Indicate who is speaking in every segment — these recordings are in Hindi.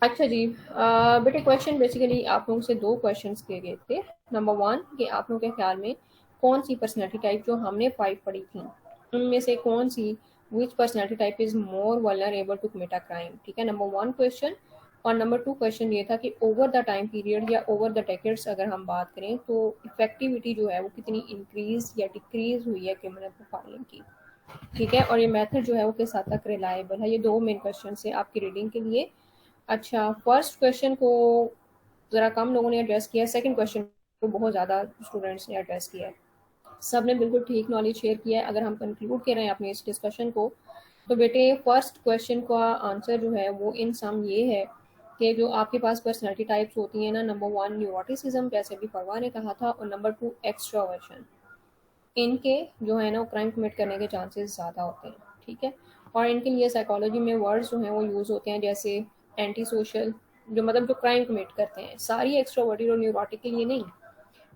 Speaker 1: अच्छा जी, बेटे क्वेश्चन बेसिकली आप लोगों से दो क्वेश्चंस किए गए थे। नंबर वन कि आप लोगों के ख्याल में कौन सी पर्सनैलिटी टाइप जो हमने फाइव पढ़ी थी उनमें से कौन सी, which personality type is more vulnerable to commit a crime, ठीक है, नंबर वन क्वेश्चन। और नंबर टू क्वेश्चन ये था कि ओवर द टाइम पीरियड या ओवर द डेकेड्स अगर हम बात करें तो इफेक्टिविटी जो है वो कितनी इंक्रीज या डिक्रीज हुई है क्रिमिनल प्रोफाइलिंग की, ठीक है, और ये मेथड जो है वो किस हद तक रिलायबल है। ये दो मेन क्वेश्चन है आपकी रीडिंग के लिए। अच्छा, फर्स्ट क्वेश्चन को ज़रा कम लोगों ने एड्रेस किया है, सेकंड क्वेश्चन को बहुत ज़्यादा स्टूडेंट्स ने एड्रेस किया है। सब ने बिल्कुल ठीक नॉलेज शेयर किया है। अगर हम कंक्लूड कर रहे हैं अपने इस डिस्कशन को तो बेटे फर्स्ट क्वेश्चन का आंसर जो है वो इन सम ये है कि जो आपके पास पर्सनैलिटी टाइप्स होती हैं ना, नंबर वन न्यूरोटिसिज्म जैसे भी फरवा ने कहा था, और नंबर टू एक्सट्रोवर्जन, इनके जो है ना क्राइम कमिट करने के चांसेस ज़्यादा होते हैं, ठीक है। और इनके लिए साइकोलॉजी में वर्ड्स जो हैं वो यूज़ होते हैं जैसे एंटी सोशल, जो मतलब जो क्राइम कमिट करते हैं, सारी एक्स्ट्रोवर्टेड और न्यूरोटिक के लिए नहीं,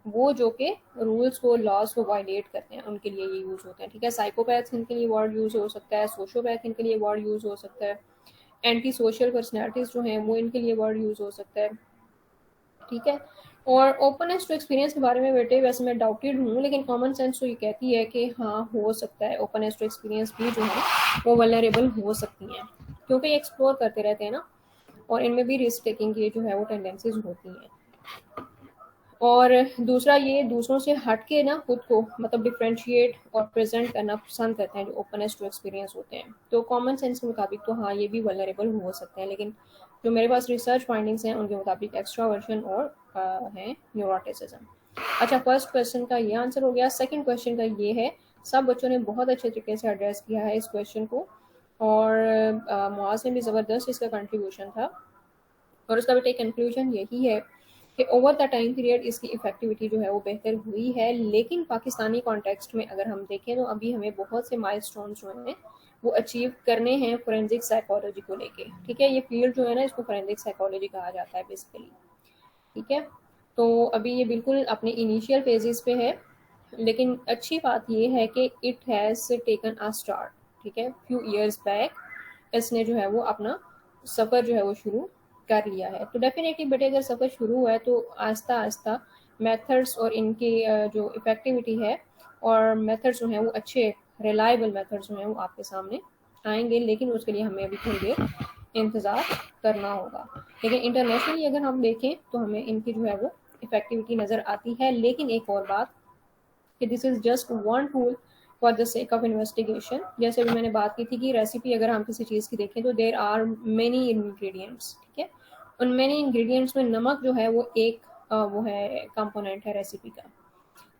Speaker 1: वो जो कि रूल्स को लॉज को वायलेट करते हैं उनके लिए ये यूज़ होते हैं, ठीक है। साइकोपैथ इनके लिए वर्ड यूज़ हो सकता है, सोशोपैथ इनके लिए वर्ड यूज़ हो सकता है, एंटी सोशल पर्सनैलिटीज़ जो हैं वो इनके लिए वर्ड यूज़ हो सकता है, ठीक है। और ओपननेस टू एक्सपीरियंस के बारे में बेटे वैसे मैं डाउटेड हूँ, लेकिन कॉमन सेंस तो ये कहती है कि हाँ हो सकता है ओपननेस टू एक्सपीरियंस भी जो है वो वल्नरेबल हो सकती हैं, क्योंकि ये एक्सप्लोर करते रहते हैं ना, और इनमें भी रिस्क टेकिंग की जो है वो टेंडेंसीज होती हैं। और दूसरा ये दूसरों से हट के ना खुद को मतलब डिफरेंशिएट और प्रेजेंट करना पसंद करते हैं जो ओपननेस टू एक्सपीरियंस होते हैं। तो कॉमन सेंस के मुताबिक तो हाँ ये भी वल्नरेबल हो सकते हैं, लेकिन जो मेरे पास रिसर्च फाइंडिंग्स हैं उनके मुताबिक एक्स्ट्रावर्जन और है न्यूरोटिसिज्म। अच्छा, फर्स्ट क्वेश्चन का ये आंसर हो गया। सेकंड क्वेश्चन का ये है, सब बच्चों ने बहुत अच्छे तरीके से एड्रेस किया है इस क्वेश्चन को, और मुआज में भी ज़बरदस्त इसका कंट्रीब्यूशन था, और उसका बेटे कंक्लूजन यही है कि ओवर द टाइम पीरियड इसकी इफेक्टिविटी जो है वो बेहतर हुई है। लेकिन पाकिस्तानी कॉन्टेक्स्ट में अगर हम देखें तो अभी हमें बहुत से माइलस्टोन्स जो हैं वो अचीव करने हैं फोरेंसिक साइकोलॉजी को लेके, ठीक है। ये फील्ड जो है ना इसको फोरेंसिक साइकोलॉजी कहा जाता है बेसिकली, ठीक है। तो अभी ये बिल्कुल अपने इनिशियल फेजेस पे है, लेकिन अच्छी बात ये है कि it has taken a start, ठीक है, फ्यू ईयर्स बैक इसने जो है वो अपना सफ़र जो है वो शुरू कर लिया है। तो डेफिनेटली बेटे अगर सफ़र शुरू हुआ है तो आहिस्ता आहिस्ता मेथड्स और इनकी जो इफ़ेक्टिविटी है और मेथड्स जो हैं वो अच्छे रिलायबल मेथड्स जो हैं वो आपके सामने आएंगे, लेकिन उसके लिए हमें अभी थोड़ी देर इंतज़ार करना होगा। लेकिन इंटरनेशनली अगर हम देखें तो हमें इनकी जो है वो इफ़ेक्टिविटी नज़र आती है। लेकिन एक और बात कि this is just one tool for the sake of investigation. जैसे भी मैंने बात की थी कि रेसिपी अगर हम किसी चीज़ की देखें तो देर आर मेनी इंग्रेडिएंट्स, ठीक है। उन मेनी इंग्रेडिएंट्स में नमक जो है वो एक वो है कंपोनेंट है रेसिपी का।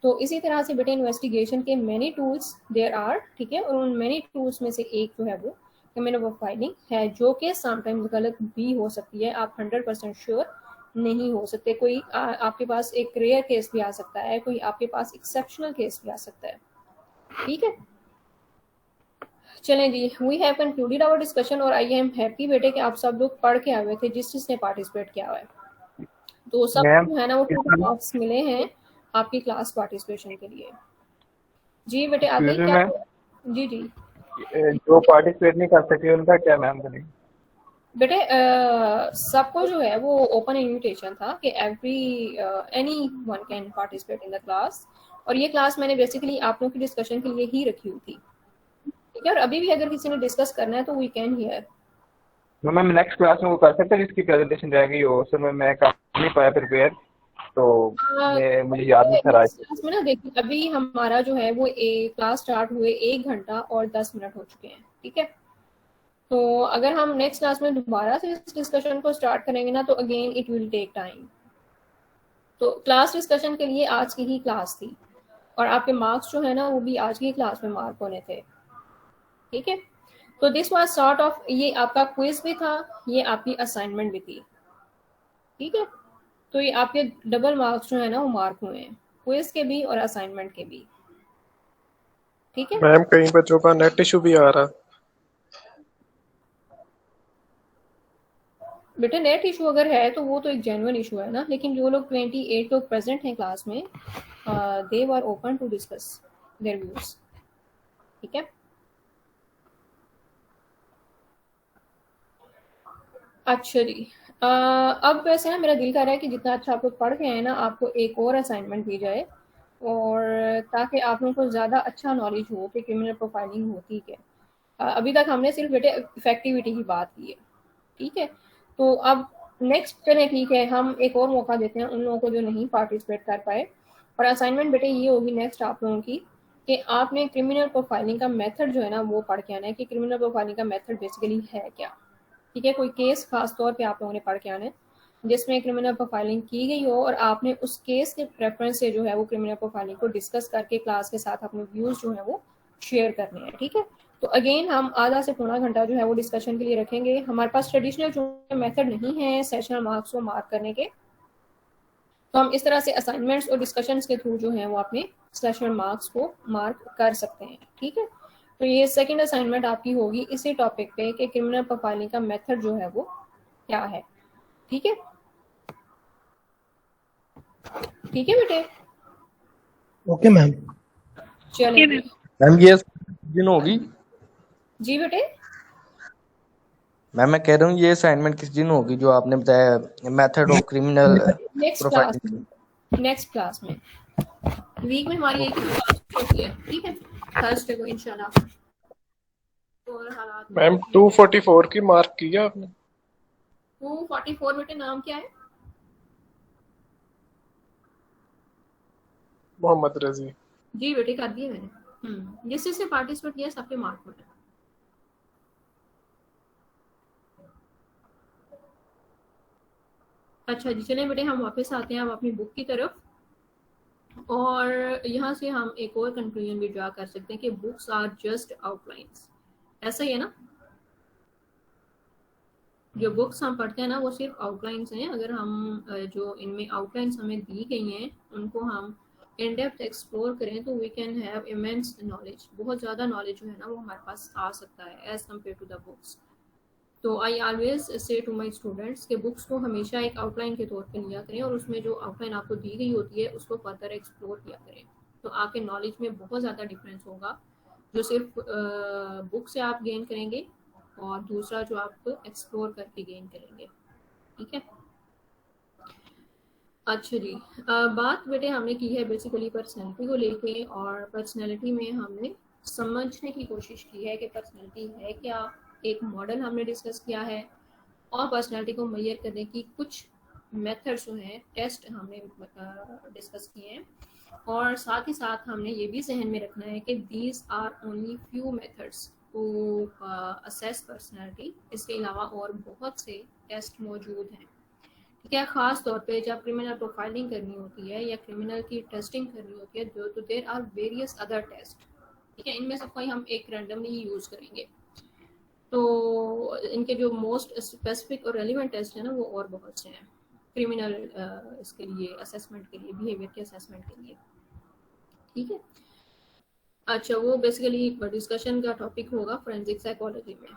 Speaker 1: तो इसी तरह से बेटे इन्वेस्टिगेशन के मैनी टूल्स देर आर, ठीक है, और उन मैनी टूल्स में से एक जो है वो क्रिमिनल प्रोफाइलिंग है, जो कि समटाइम्स गलत भी हो सकती है। आप 100% श्योर नहीं हो सकते। कोई आपके पास एक रेयर केस भी आ सकता है, कोई आपके पास एक्सेप्शनल केस भी आ सकता है, ठीक है। चलें जी, we have concluded our discussion, और आई एम हैप्पी बेटे कि आप सब लोग पढ़ के आए हुए थे जिस जिसने पार्टिसिपेट किया हुआ है। तो सब
Speaker 2: मैम,
Speaker 1: जो है ना वो मार्क्स मिले हैं आपकी क्लास पार्टिसिपेशन के लिए। जी बेटे आगे
Speaker 2: एक्सक्यूज मी
Speaker 1: क्या?
Speaker 2: मैम,
Speaker 1: जी जी
Speaker 2: जो पार्टिसिपेट नहीं कर सके उनका क्या मैम करें?
Speaker 1: बेटे सबको जो है वो ओपन इनविटेशन था कि every any one can participate in the class, और ये क्लास मैंने बेसिकली आप लोगों की डिस्कशन के लिए ही रखी हुई थी, ठीक है। और अभी भी अगर किसी ने डिस्कस करना है तो वी कैन हियर।
Speaker 2: तो मैम नेक्स्ट क्लास में वो कर सकते हैं जिसकी प्रेजेंटेशन रह गई हो, सर मैं कर नहीं पाया प्रिपेयर, तो मुझे याद नहीं था आज।
Speaker 1: नेक्स्ट क्लास में ना देखिए अभी हमारा जो है वो क्लास स्टार्ट हुए 1 घंटा और 10 मिनट हो चुके हैं, ठीक है। तो अगर हम नेक्स्ट क्लास में दोबारा से इस डिस्कशन को स्टार्ट करेंगे ना तो again it will take time. तो क्लास डिस्कशन के लिए आज की ही क्लास थी, और आपके मार्क्स जो है ना वो भी आज की क्लास में मार्क होने थे, ठीक है। तो दिस वाज सॉर्ट ऑफ, ये आपका क्विज भी था, ये आपकी असाइनमेंट भी थी, ठीक है। तो ये आपके डबल मार्क्स जो है ना वो मार्क हुए हैं, क्विज के भी और असाइनमेंट के भी, ठीक है।
Speaker 3: मैम कई बच्चों का नेट इशू भी आ रहा।
Speaker 1: बेटा नेट इशू अगर है तो वो तो एक जेन्युइन इशू है ना, लेकिन जो लोग 28 लोग प्रेजेंट हैं क्लास में, they were open to discuss their views, ठीक है। अच्छा जी, अब वैसे ना मेरा दिल कर रहा है कि जितना अच्छा आप लोग पढ़ के हैं ना, आपको एक और असाइनमेंट दी जाए, और ताकि आप लोगों को ज़्यादा अच्छा नॉलेज हो कि क्रिमिनल प्रोफाइलिंग होती क्या है। अभी तक हमने सिर्फ बेटे इफेक्टिविटी की बात की है, ठीक है। तो अब नेक्स्ट चलें, ठीक है, हम एक और मौका देते हैं उन लोगों को जो नहीं पार्टिसिपेट कर पाए। और असाइनमेंट बेटे ये होगी नेक्स्ट आप लोगों की कि आपने क्रिमिनल प्रोफाइलिंग का मेथड जो है ना वो पढ़ के आना है कि क्रिमिनल प्रोफाइलिंग का मेथड बेसिकली है क्या, ठीक है। कोई केस खास तौर पे आप लोगों ने पढ़ के आना है जिसमें क्रिमिनल प्रोफाइलिंग की गई हो, और आपने उस केस के रेफरेंस से जो है वो क्रिमिनल प्रोफाइलिंग को डिस्कस करके क्लास के साथ अपने व्यूज जो है वो शेयर करने हैं, ठीक है। तो अगेन हम आधा से पौना घंटा जो है वो डिस्कशन के लिए रखेंगे। हमारे पास ट्रेडिशनल जो मेथड नहीं है सेशनल मार्क्स को मार्क करने के, तो हम इस तरह से असाइनमेंट्स और डिस्कशंस के थ्रू जो है वो अपने सेशनल मार्क्स को मार्क कर सकते हैं, ठीक है। तो ये सेकंड असाइनमेंट आपकी होगी इसी टॉपिक पे कि क्रिमिनल प्रोफाइलिंग का मेथड जो है वो क्या है, ठीक है। ठीक है बेटे,
Speaker 4: ओके मैम।
Speaker 1: चलिए
Speaker 4: मैम ये दिन होगी?
Speaker 1: जी बेटे।
Speaker 4: मैम मैं कह रहा हूँ ये असाइनमेंट किस दिन होगी जो आपने बताया, method of criminal
Speaker 1: next class
Speaker 4: profiling?
Speaker 1: में, नेक्स्ट क्लास में, वीक में हमारी एक ही क्लास होती है, ठीक है, थर्सडे को इंशाल्लाह। और हालात
Speaker 3: मैम 244 की मार्क किया आपने?
Speaker 1: 244 बेटे नाम क्या है?
Speaker 3: मोहम्मद रजी।
Speaker 1: जी बेटे कर दिए मैंने, जिस जिसने पार्टिसिपेट किया सबके मार्क मिले। अच्छा जी, चलें बेटे हम वापस आते हैं अब अपनी बुक की तरफ, और यहाँ से हम एक और कंक्लूजन भी ड्रा कर सकते हैं कि बुक्स आर जस्ट आउटलाइंस। ऐसा ही है ना, जो बुक्स हम पढ़ते हैं ना वो सिर्फ आउटलाइंस हैं। अगर हम जो इनमें आउटलाइंस हमें दी गई हैं उनको हम इन डेप्थ एक्सप्लोर करें तो we can have immense knowledge, बहुत ज़्यादा नॉलेज जो है ना वो हमारे पास आ सकता है as compared to the books. तो I always say to my students के बुक्स को हमेशा एक आउटलाइन के तौर पे लिया करें, और उसमें जो आउटलाइन आपको दी गई होती है उसको फर्दर एक्सप्लोर किया करें, तो आपके नॉलेज में बहुत ज़्यादा डिफरेंस होगा जो सिर्फ बुक से आप गेन करेंगे और दूसरा जो आप एक्सप्लोर करके गेन करेंगे, ठीक है। अच्छा जी, बात बेटे हमने की है बेसिकली पर्सनैलिटी को लेके, और पर्सनैलिटी में हमने समझने की कोशिश की है कि पर्सनैलिटी है क्या, एक मॉडल हमने डिस्कस किया है, और पर्सनैलिटी को मेजर करने की कुछ मेथड्स जो हैं टेस्ट हमने डिस्कस किए हैं, और साथ ही साथ हमने ये भी जहन में रखना है कि these are only few methods to assess personality. इसके अलावा और बहुत से टेस्ट मौजूद हैं, ठीक है। ख़ास तौर पे जब क्रिमिनल प्रोफाइलिंग करनी होती है या क्रिमिनल की टेस्टिंग करनी होती है तो there are various other test, ठीक है। इनमें से कोई हम एक रैंडमली यूज़ करेंगे, तो इनके जो मोस्ट स्पेसिफिक और रेलिवेंट टेस्ट है ना वो और बहुत से हैं क्रिमिनल इसके लिए असेसमेंट के लिए, बिहेवियर के असेसमेंट के लिए, ठीक है। अच्छा, वो बेसिकली डिस्कशन का टॉपिक होगा फोरेंसिक साइकोलॉजी में।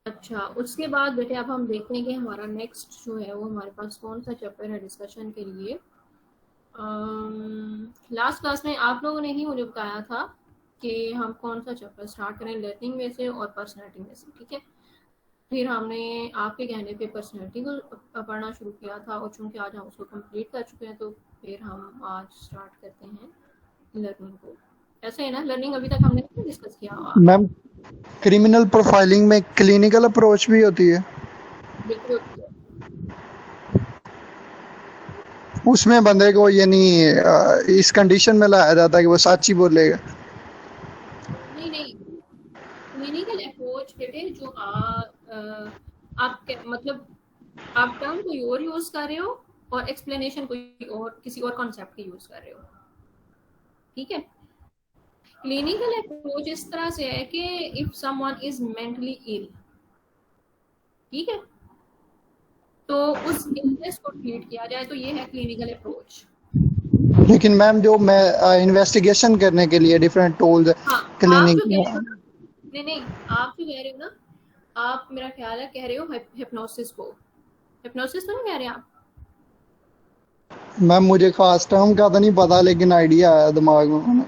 Speaker 1: अच्छा, उसके बाद बेटे अब हम देखते हैं कि हमारा नेक्स्ट जो है वो हमारे पास कौन सा चैप्टर है डिस्कशन के लिए। लास्ट क्लास में आप लोगों ने ही मुझे बताया था कि हम कौन सा चैप्टर स्टार्ट करें, लर्निंग में से और पर्सनैलिटी में से, ठीक है। फिर हमने आपके कहने पे पर्सनैलिटी को पढ़ना शुरू किया था, और चूंकि आज हम उसको कंप्लीट कर चुके हैं तो फिर हम आज स्टार्ट करते हैं लर्निंग को। ऐसे है ना, लर्निंग अभी तक हमने नहीं डिस्कस किया हुआ।
Speaker 5: मैम क्रिमिनल प्रोफाइलिंग में क्लिनिकल अप्रोच भी होती है?
Speaker 1: बिल्कुल,
Speaker 5: उसमें बंदे को यानी इस कंडीशन में लाया जाता है कि वो सच ही बोलेगा?
Speaker 1: नहीं, क्लिनिकल अप्रोच बेटे जो आप मतलब आप टर्म कोई और यूज कर रहे हो और एक्सप्लेनेशन कोई और किसी और कॉन्सेप्ट की यूज कर रहे हो, ठीक है। क्लिनिकल अप्रोच इस तरह से है कि if someone is mentally ill, ठीक है, तो उस इलनेस को ट्रीट किया जाए, तो ये है क्लिनिकल अप्रोच।
Speaker 5: लेकिन मैम जो मैं इन्वेस्टिगेशन करने के लिए डिफरेंट टूल्स क्लिनिक
Speaker 1: नहीं आप जो कह रहे हो ना, आप मेरा ख्याल है कह रहे हो हिप्नोसिस को, हिप्नोसिस तो नहीं कह रहे आप?
Speaker 5: मैम मुझे खास टर्म का तो नहीं पता लेकिन आइडिया आया दिमाग में।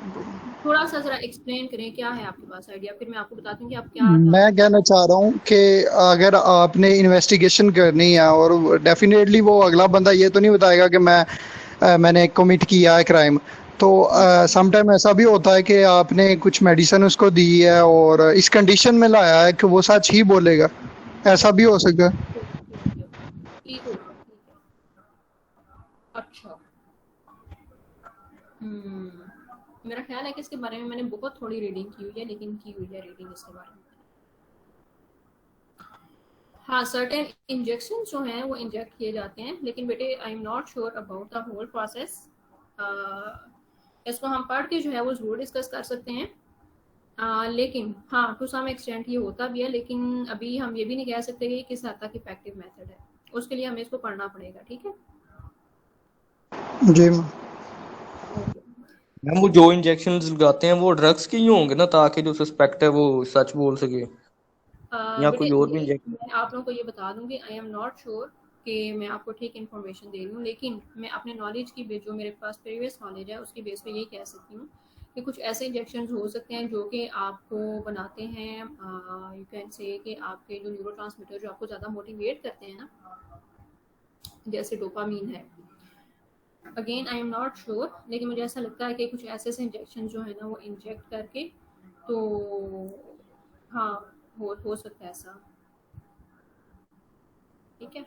Speaker 1: थोड़ा सा जरा एक्सप्लेन करें क्या है आपके पास आइडिया, फिर मैं आपको बताती हूँ कि आप क्या
Speaker 5: मैं कहना चाह रहा हूँ कि अगर आपने इन्वेस्टिगेशन करनी है और डेफिनेटली वो अगला बंदा ये तो नहीं बताएगा कि मैंने कमिट किया है क्राइम, तो समटाइम ऐसा भी होता है कि आपने कुछ मेडिसिन उसको दी है और इस कंडीशन में लाया है कि वो सच ही बोलेगा, ऐसा भी हो सकता है।
Speaker 1: ठीक हो गया, ठीक है। अच्छा। मेरा ख्याल है कि इसके बारे में मैंने बहुत थोड़ी रीडिंग की हुई है, लेकिन की हुई है रीडिंग इसके बारे में। हाँ, सर्टेन इंजेक्शन जो हैं वो इंजेक्ट किए जाते हैं, लेकिन बेटे I am not sure about the whole process. इसको हम पढ़ के जो है वो जरूर डिस्कस कर सकते हैं। लेकिन हाँ, टू सम एक्सटेंट ये होता भी है, लेकिन अभी हम ये भी नहीं कह सकते कि किस हद तक इफेक्टिव मेथड है। उसके लिए हमें इसको पढ़ना पड़ेगा, ठीक है।
Speaker 5: जी
Speaker 1: ओके।
Speaker 4: मैम वो जो इंजेक्शन लगाते हैं वो ड्रग्स के ही होंगे ना, ताकि जो सस्पेक्ट है वो सच बोल सके, या
Speaker 1: बेटे
Speaker 4: कोई और भी
Speaker 1: ये
Speaker 4: इंजेक्शन?
Speaker 1: मैं आप लोगों को ये बता दूं कि आई एम नॉट श्योर कि मैं आपको ठीक इन्फॉर्मेशन दे रही हूँ, लेकिन मैं अपने नॉलेज की बेस, जो मेरे पास प्रीवियस नॉलेज है उसकी बेस पे यही कह सकती हूँ कि कुछ ऐसे इंजेक्शन हो सकते हैं जो कि आपको बनाते हैं, यू कैन से कि आपके जो न्यूरोट्रांसमीटर जो आपको ज़्यादा मोटिवेट करते हैं ना, जैसे डोपामीन है। Again I am not sure, लेकिन मुझे ऐसा लगता है कि कुछ ऐसे ऐसे इंजेक्शन जो है ना वो इंजेक्ट करके, तो हाँ, हो सकता है ऐसा, ठीक है।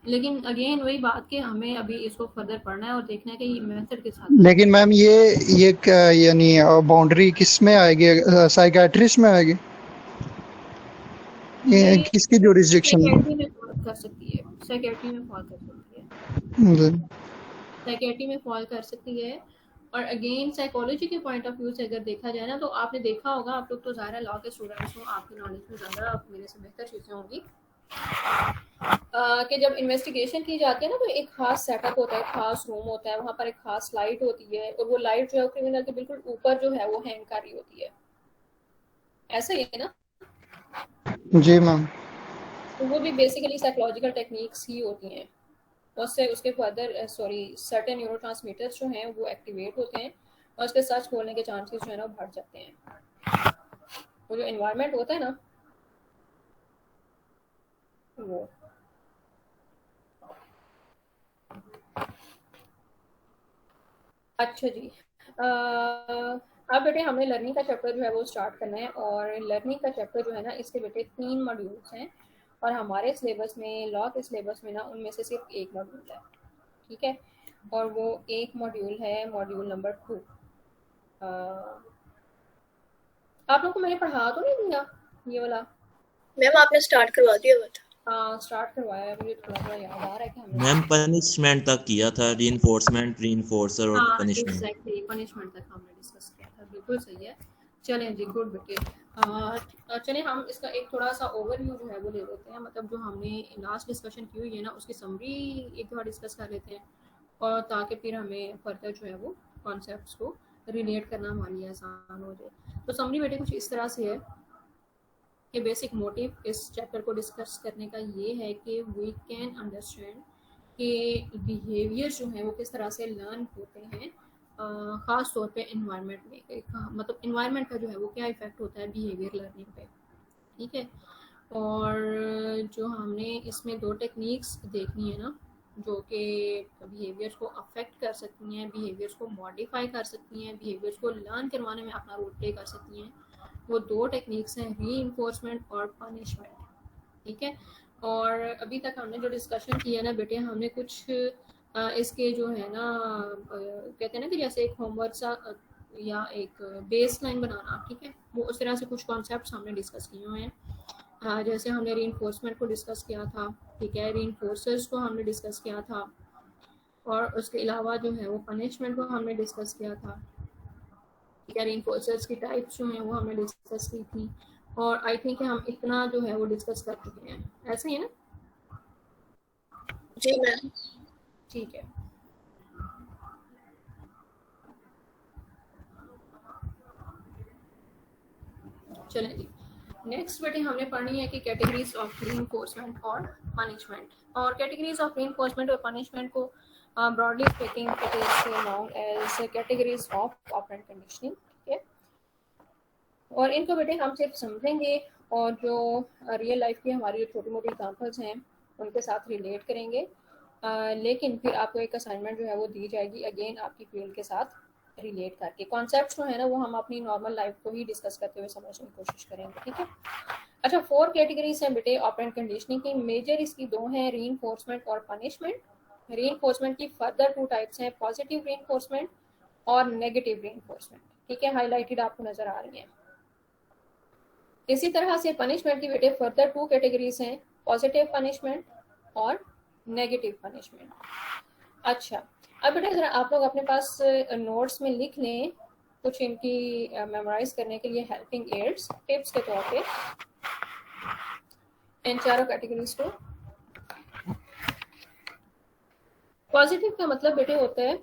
Speaker 1: लेकिन अगेन वही बात कि हमें अभी इसको फर्दर पढ़ना है और देखना है कि ये मेथड के साथ
Speaker 5: लेकिन मैम ये यानी बाउंड्री किस में आएगी, साइकेट्रिस्ट में आएगी, ये
Speaker 1: ये
Speaker 5: किसकी जुरिस्डिक्शन में?
Speaker 1: साइकेट्री में फॉल कर सकती है, साइकेट्री में फॉल कर सकती है,
Speaker 5: जी।
Speaker 1: साइकेट्री में फॉल कर सकती है। और अगेन साइकोलॉजी के पॉइंट ऑफ व्यू से अगर देखा जाए ना, तो आपने देखा होगा, आप लोग तो ज़ाहिर है लॉ के स्टूडेंट्स हो, आपकी नॉलेज में ज़्यादा आप मेरे से बेहतर चीज़ें होंगी, कि जब इन्वेस्टिगेशन की जाती है ना, तो एक खास सेटअप होता है, एक खास रूम होता है, वहाँ पर एक खास लाइट होती है, और वो लाइट जो है क्रिमिनल के बिल्कुल ऊपर जो है वो हैंग कर रही होती है, ऐसा ही है ना।
Speaker 5: जी मैम।
Speaker 1: तो वो भी बेसिकली साइकोलॉजिकल टेक्निक्स ही होती हैं। उससे उसके फर्दर सर्टेन न्यूरोट्रांसमीटर्स जो हैं वो एक्टिवेट होते हैं, और उसके सच बोलने के चांसेस जो है ना वो बढ़ जाते हैं। वो जो एनवायरनमेंट होता है ना वो। अच्छा जी। अब बेटे हमने लर्निंग का चैप्टर जो है वो स्टार्ट करना है, और लर्निंग का चैप्टर जो है ना इसके बेटे 3 मॉड्यूल्स हैं, और हमारे सिलेबस में, लॉ के सिलेबस में ना उनमें से सिर्फ एक मॉड्यूल है, ठीक है। और वो एक मॉड्यूल है मॉड्यूल नंबर 2। आप लोग को मैंने पढ़ा तो नहीं दिया ये वाला?
Speaker 6: मैम आपने स्टार्ट करवा दिया हुआ था।
Speaker 1: हाँ, स्टार्ट करवाया है, मुझे थोड़ा थोड़ा याद आ रहा है कि हमने
Speaker 7: मैम पनिशमेंट तक किया था, रीइंफोर्समेंट, रीइंफोर्सर और
Speaker 1: हाँ
Speaker 7: पनिशमेंट।
Speaker 1: एग्जैक्टली पनिशमेंट तक हमने डिस्कस किया था, बिल्कुल सही है। चलें जी, गुड बेटे। चलें हम इसका एक थोड़ा सा ओवरव्यू जो है वो ले लेते हैं, मतलब जो हमने लास्ट डिस्कशन की हुई है ना उसकी समरी एक बार डिस्कस कर लेते हैं, और ताकि फिर हमें फर्दर जो है वो कॉन्सेप्ट्स को रिलेट करना हमारे लिए आसान हो जाए। तो समरी बेटे कुछ इस तरह से है कि बेसिक मोटिव इस चैप्टर को डिस्कस करने का ये है कि वी कैन अंडरस्टैंड कि बिहेवियर जो है वो किस तरह से लर्न होते हैं, ख़ास तौर पे इन्वायरमेंट में, मतलब इन्वायरमेंट का जो है वो क्या इफ़ेक्ट होता है बिहेवियर लर्निंग पे, ठीक है। और जो हमने इसमें 2 टेक्निक्स देखनी है ना, जो कि बिहेवियर्स को अफेक्ट कर सकती हैं, बिहेवियर्स को मॉडिफाई कर सकती हैं, बिहेवियर्स को लर्न करवाने में अपना रोल प्ले कर सकती हैं, वो 2 टेक्निक्स हैं, री और पनिशमेंट, ठीक है। और अभी तक हमने जो डिस्कशन किया ना बेटे, हमने कुछ इसके जो है ना कहते हैं ना कि जैसे एक होमवर्क सा या एक बेस लाइन बनाना, ठीक है, वो उस तरह से कुछ कॉन्सेप्ट हमने डिस्कस किए हुए हैं। जैसे हमने री को डिस्कस किया था, ठीक है, री को हमने डिस्कस किया था, और उसके अलावा जो है वो पनिशमेंट को हमने डिस्कस किया था, ठीक है। री की टाइप्स जो हैं वो हमने डिस्कस की थी, और आई थिंक हम इतना जो है वो डिस्कस कर चुके हैं, ऐसा ही है ना?
Speaker 6: जी मैम।
Speaker 1: ठीक है। चलें जी, नेक्स्ट बेटे हमने पढ़नी है कि कैटेगरीज ऑफ रीइंफोर्समेंट और पनिशमेंट, और कैटेगरीज ऑफ रीइंफोर्समेंट और पनिशमेंट को broadly speaking it is known as categories of operant conditioning. ठीक है, और इनको बेटे हम सिर्फ समझेंगे और जो रियल लाइफ की हमारी छोटी मोटी एग्जांपल्स हैं उनके साथ रिलेट करेंगे, लेकिन फिर आपको एक असाइनमेंट जो है वो दी जाएगी अगेन आपकी फील्ड के साथ रिलेट करके। कॉन्सेप्ट जो है ना वो हम अपनी नॉर्मल लाइफ को ही डिस्कस करते हुए समझने की कोशिश करेंगे। ठीक है, अच्छा 4 कैटेगरीज हैं बेटे ऑपरेंट कंडीशनिंग की। मेजर इसकी 2 हैं, रीइंफोर्समेंट और पनिशमेंट। रीइंफोर्समेंट की फर्दर 2 टाइप्स हैं, पॉजिटिव रीइंफोर्समेंट और नेगेटिव रीइंफोर्समेंट। ठीक है, हाईलाइटेड आपको नजर आ रही हैं। इसी तरह से पनिशमेंट की बेटे फर्दर 2 कैटेगरीज हैं, पॉजिटिव पनिशमेंट और नेगेटिव पनिशमेंट। अच्छा, अब बेटा जरा आप लोग अपने पास नोट्स में लिख लें कुछ इनकी मेमोराइज करने के लिए हेल्पिंग एड्स टिप्स के तौर पे इन चारों कैटेगरीज को। पॉजिटिव का मतलब बेटे होता है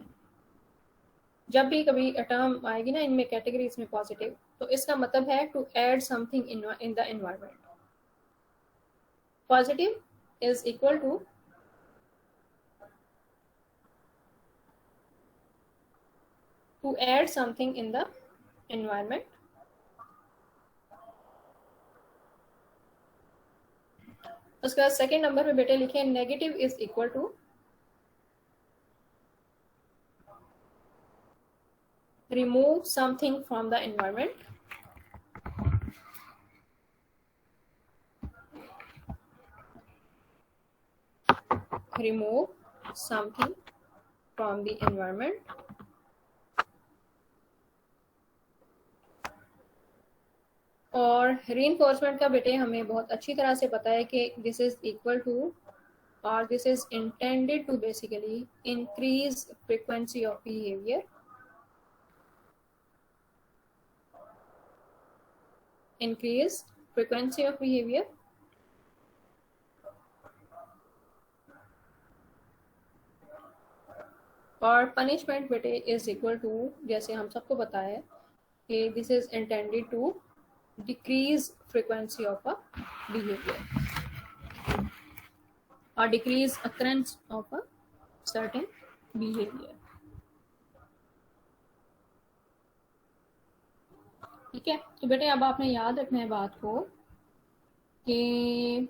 Speaker 1: जब भी कभी टर्म आएगी ना इनमें कैटेगरीज में पॉजिटिव, तो इसका मतलब है to add something in the environment. Positive is equal to add something in the environment. उसके बाद सेकेंड नंबर पे बेटे लिखे negative is equal to remove something from the environment. Remove something from the environment. और रीइंफोर्समेंट का बेटे हमें बहुत अच्छी तरह से पता है कि दिस इज इक्वल टू और this is intended to basically increase frequency of behaviour. Increase frequency of behaviour और पनिशमेंट बेटे इज इक्वल टू, जैसे हम सबको पता है कि this is intended to decrease frequency of a behavior or decrease occurrence of a certain behavior. ठीक है, तो बेटे अब आपने याद रखना है बात को कि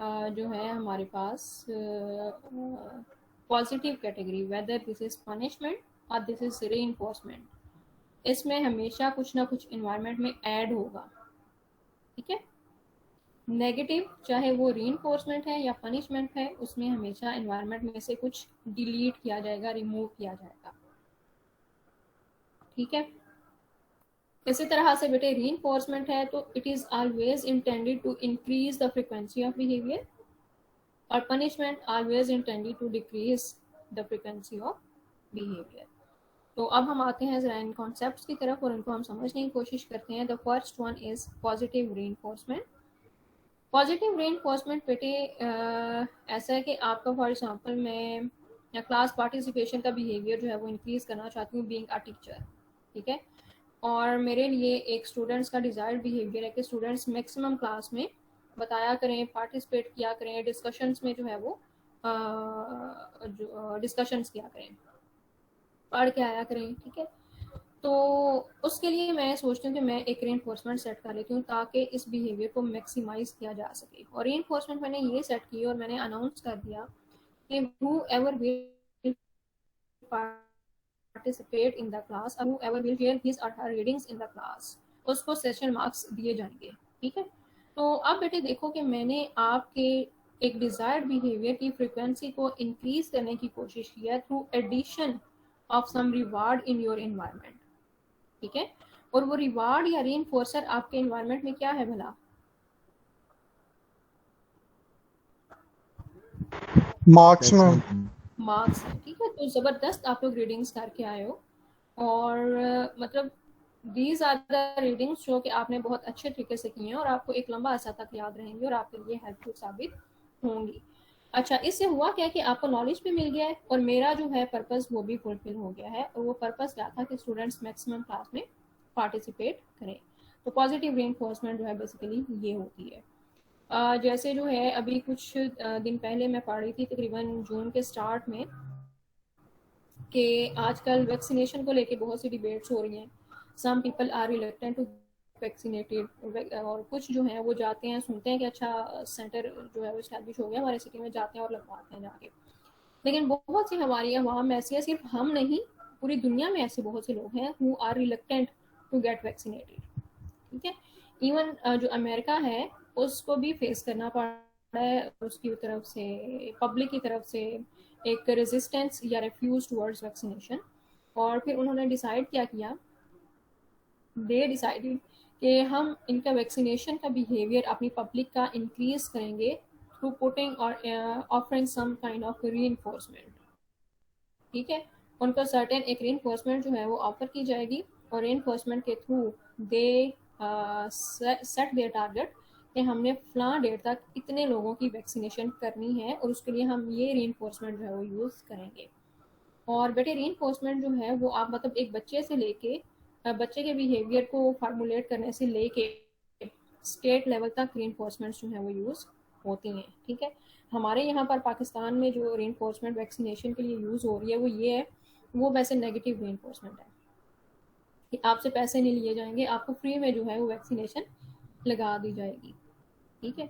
Speaker 1: जो है हमारे पास positive category whether this is punishment और दिस इज रीइंफोर्समेंट, इसमें हमेशा कुछ ना कुछ इन्वायरमेंट में ऐड होगा। ठीक है, नेगेटिव चाहे वो रीइंफोर्समेंट है या पनिशमेंट है उसमें हमेशा एनवायरनमेंट में से कुछ डिलीट किया जाएगा, रिमूव किया जाएगा। ठीक है, इसी तरह से बेटे रीइंफोर्समेंट है तो it is always intended to increase the frequency of behaviour और punishment always intended to decrease the frequency of behaviour. तो अब हम आते हैं जरा इन कॉन्सेप्ट्स की तरफ और इनको हम समझने की कोशिश करते हैं। The first one is positive reinforcement. Positive reinforcement बेटे ऐसा है कि आपका फॉर एग्जांपल मैं क्लास पार्टिसिपेशन का बिहेवियर जो है वो इंक्रीज करना चाहती हूँ बीइंग अ टीचर। ठीक है, और मेरे लिए एक स्टूडेंट्स का डिजायर्ड बिहेवियर है कि स्टूडेंट्स मैक्सिमम क्लास में बताया करें, पार्टिसिपेट किया करें, डिस्कशंस में जो है वो डिस्कशंस किया करें, पढ़ के आया करें। ठीक है, तो उसके लिए मैं सोचती हूँ कि मैं एक रीइंफोर्समेंट सेट कर लेती हूँ ताकि इस बिहेवियर को मैक्सिमाइज किया जा सके। और रीइंफोर्समेंट मैंने ये सेट की और मैंने अनाउंस कर दिया कि whoever will participate in the class or whoever will share his or her readings in the class उसको सेशन मार्क्स दिए जाएंगे। ठीक है, तो अब बेटे देखो कि मैंने आपके एक डिजायर्ड बिहेवियर की फ्रीक्वेंसी को इंक्रीज करने की कोशिश किया through addition of some reward in your environment. ठीक है, और वो रिवार्ड या रीइंफोर्सर आपके एनवायरनमेंट में क्या है भला?
Speaker 5: मार्क्स में
Speaker 1: मार्क्स है। ठीक है, तो जबरदस्त आप लोग रीडिंग्स करके आए हो और मतलब दीज आर द रीडिंग्स जो कि आपने बहुत अच्छे तरीके से की हैं और आपको एक लंबा अर्सा तक याद रहेंगी और आपके लिए हेल्पफुल साबित होंगी। अच्छा, इससे हुआ क्या कि आपको नॉलेज भी मिल गया है और मेरा जो है पर्पस वो भी फुलफिल हो गया है। और वो पर्पस क्या था कि स्टूडेंट्स मैक्सिमम क्लास में पार्टिसिपेट करें। तो पॉजिटिव रीइंफोर्समेंट जो है बेसिकली ये होती है। जैसे जो है अभी कुछ दिन पहले मैं पढ़ रही थी, तकरीबन जून के स्टार्ट में कि आजकल वैक्सीनेशन को लेके बहुत सी डिबेट्स हो रही हैं। Some people are reluctant to vaccinated, और कुछ जो हैं वो जाते हैं, सुनते हैं कि अच्छा सेंटर जो है वो इस्टेब्लिश हो गया हमारे सिटी में, जाते हैं और लगवाते हैं जाके। लेकिन बहुत सी हमारी आवाम ऐसी है, सिर्फ हम नहीं, पूरी दुनिया में ऐसे बहुत से लोग हैं who are reluctant to get vaccinated. ठीक है, इवन जो अमेरिका है उसको भी फेस करना पड़ा है उसकी तरफ से, पब्लिक की तरफ से एक रेजिस्टेंस या रिफ्यूज टुवर्ड्स वैक्सीनेशन। और फिर उन्होंने डिसाइड क्या किया, दे डिसाइडेड कि हम इनका वैक्सीनेशन का बिहेवियर अपनी पब्लिक का इंक्रीज करेंगे थ्रू पुटिंग और offering some kind of reinforcement. ठीक है, उनको सर्टेन एक रीइंफोर्समेंट जो है वो ऑफर की जाएगी, और रीइंफोर्समेंट के through they set their target कि हमने फलां डेट तक इतने लोगों की वैक्सीनेशन करनी है, और उसके लिए हम ये रीइंफोर्समेंट जो है वो यूज़ करेंगे। और बेटे रीइंफोर्समेंट जो है वो आप मतलब एक बच्चे से लेके बच्चे के बिहेवियर को फार्मूलेट करने से लेके स्टेट लेवल तक रीइंफोर्समेंट जो है वो यूज़ होती हैं। ठीक है, हमारे यहाँ पर पाकिस्तान में जो रीइंफोर्समेंट वैक्सीनेशन के लिए यूज़ हो रही है वो ये है, वो वैसे नेगेटिव रीइंफोर्समेंट है कि आपसे पैसे नहीं लिए जाएंगे, आपको फ्री में जो है वो वैक्सीनेशन लगा दी जाएगी। ठीक है,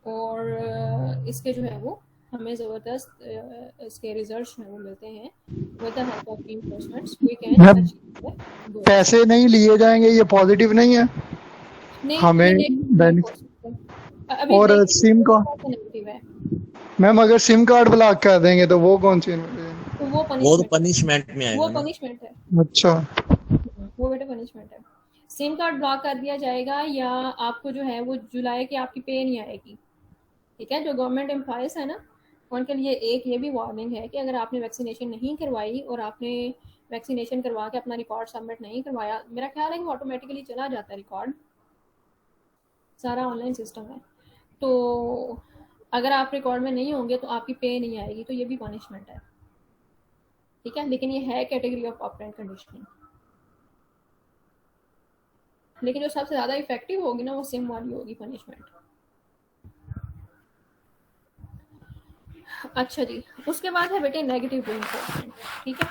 Speaker 1: और इसके जो है वो हमें ज़बरदस्त इसके रिजल्ट्स जो है वो मिलते हैं with the help of reinforcements we can
Speaker 5: ma'am,
Speaker 1: achieve.
Speaker 5: पैसे नहीं लिए जाएंगे, ये पॉजिटिव नहीं है
Speaker 1: नहीं,
Speaker 5: हमें
Speaker 1: ये
Speaker 5: बेनिफिट।
Speaker 1: अभी
Speaker 5: और
Speaker 1: देखिए
Speaker 5: सिम का
Speaker 1: नेगेटिव है,
Speaker 5: मैम, अगर सिम कार्ड ब्लॉक कर देंगे तो वो कौन सी?
Speaker 1: तो वो
Speaker 7: वो तो पनिशमेंट में आएगा
Speaker 1: वो
Speaker 7: ना।
Speaker 1: पनिशमेंट है,
Speaker 5: अच्छा,
Speaker 1: वो बेटा पनिशमेंट है। सिम कार्ड ब्लॉक कर दिया जाएगा, या आपको जो है वो जुलाई की आपकी पे नहीं आएगी। ठीक है, जो गवर्नमेंट एम्प्लॉयज़ है ना, उनके लिए एक ये भी वार्निंग है कि अगर आपने वैक्सीनेशन नहीं करवाई और आपने वैक्सीनेशन करवा के अपना रिकॉर्ड सबमिट नहीं करवाया, मेरा ख्याल है कि ऑटोमेटिकली चला जाता है रिकॉर्ड, सारा ऑनलाइन सिस्टम है, तो अगर आप रिकॉर्ड में नहीं होंगे तो आपकी पे नहीं आएगी, तो ये भी पनिशमेंट है। ठीक है, लेकिन ये है कैटेगरी ऑफ ऑपरेंट कंडीशनिंग। लेकिन जो सबसे ज़्यादा इफेक्टिव होगी ना वो सिम वाली होगी पनिशमेंट। अच्छा जी, उसके बाद है बेटे नेगेटिव रीइंफोर्समेंट। ठीक है,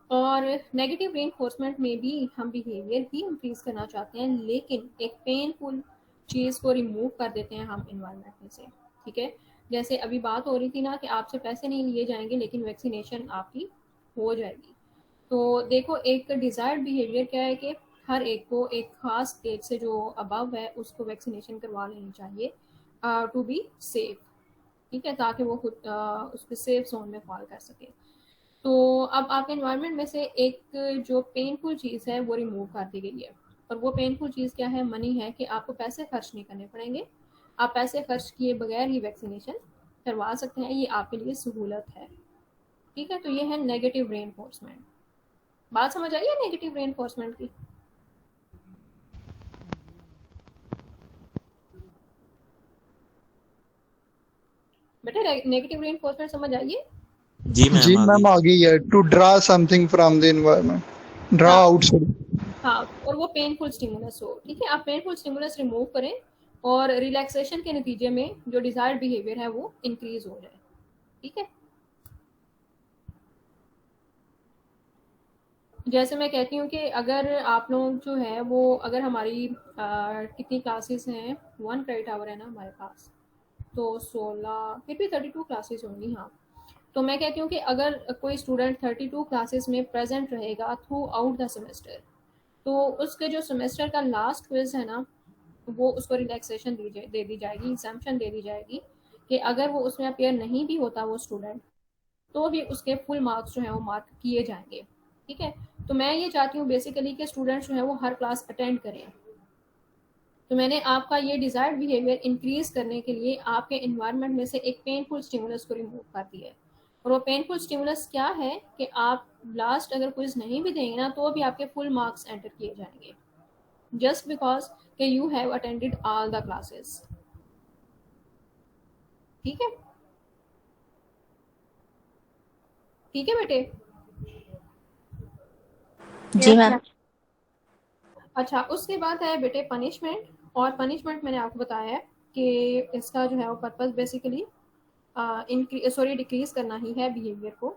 Speaker 1: और नेगेटिव रीइंफोर्समेंट में भी हम बिहेवियर ही इंक्रीज करना चाहते हैं, लेकिन एक पेनफुल चीज़ को रिमूव कर देते हैं हम इन्वायरमेंट में से। ठीक है, जैसे अभी बात हो रही थी ना कि आपसे पैसे नहीं लिए जाएंगे लेकिन वैक्सीनेशन आपकी हो जाएगी। तो देखो, एक डिज़ायर्ड बिहेवियर क्या है कि हर एक को एक ख़ास एज से जो अबव है उसको वैक्सीनेशन करवा लेनी चाहिए टू बी सेफ। ठीक है, ताकि वो खुद उस पर सेफ जोन में फॉल कर सके। तो अब आपके इन्वायरमेंट में से एक जो पेनफुल चीज़ है वो रिमूव कर दी गई है, और वो पेनफुल चीज़ क्या है? मनी है, कि आपको पैसे खर्च नहीं करने पड़ेंगे, आप पैसे खर्च किए बगैर ही वैक्सीनेशन करवा सकते हैं, ये आपके लिए सहूलत है। ठीक है, तो ये है नेगेटिव रीइंफोर्समेंट। बात समझ आई है नेगेटिव रीइंफोर्समेंट की? बेटा नेगेटिव रीइंफोर्समेंट समझ आइए?
Speaker 7: जी
Speaker 5: जी
Speaker 7: मैम
Speaker 5: मैम, आ गई है। To draw something from the environment, draw
Speaker 1: हाँ
Speaker 5: आउटसाइड।
Speaker 1: हाँ, और वो पेनफुल स्टिमुलस हो। ठीक है, आप पेनफुल स्टिमुलस रिमूव करें और रिलैक्सेशन के नतीजे में जो डिजायर्ड बिहेवियर है वो इंक्रीज हो जाए। ठीक है, जैसे मैं कहती हूँ कि अगर आप लोग जो है वो, अगर हमारी कितनी क्लासेस हैं, 1 क्रेडिट आवर है ना हमारे पास, तो 16 फिर भी 32 क्लासेस होंगी। हाँ, तो मैं कहती हूँ कि अगर कोई स्टूडेंट 32 क्लासेस में प्रेजेंट रहेगा थ्रू आउट द सेमेस्टर, तो उसके जो सेमेस्टर का लास्ट क्विज है ना, वो उसको रिलैक्सेशन दे दी जाएगी, एग्जाम्पशन दे दी जाएगी कि अगर वो उसमें अपेयर नहीं भी होता वो स्टूडेंट, तो भी उसके फुल मार्क्स जो है वो मार्क किए जाएंगे। ठीक है, तो मैं ये चाहती हूँ बेसिकली कि स्टूडेंट्स जो है वो हर क्लास अटेंड करें। तो मैंने आपका ये डिजायर्ड बिहेवियर इंक्रीज करने के लिए आपके इन्वायरमेंट में से एक पेनफुल स्टिमुलस को रिमूव कर दिया है। और वो पेनफुल स्टिमुलस क्या है कि आप लास्ट अगर क्विज नहीं भी देंगे ना तो भी आपके फुल मार्क्स एंटर किए जाएंगे, जस्ट बिकॉज कि you have attended all the classes. ठीक है, ठीक है बेटे?
Speaker 8: जी मैम।
Speaker 1: अच्छा, उसके बाद है बेटे पनिशमेंट। और पनिशमेंट मैंने आपको बताया है कि इसका जो है वो पर्पस बेसिकली डिक्रीज करना ही है बिहेवियर को।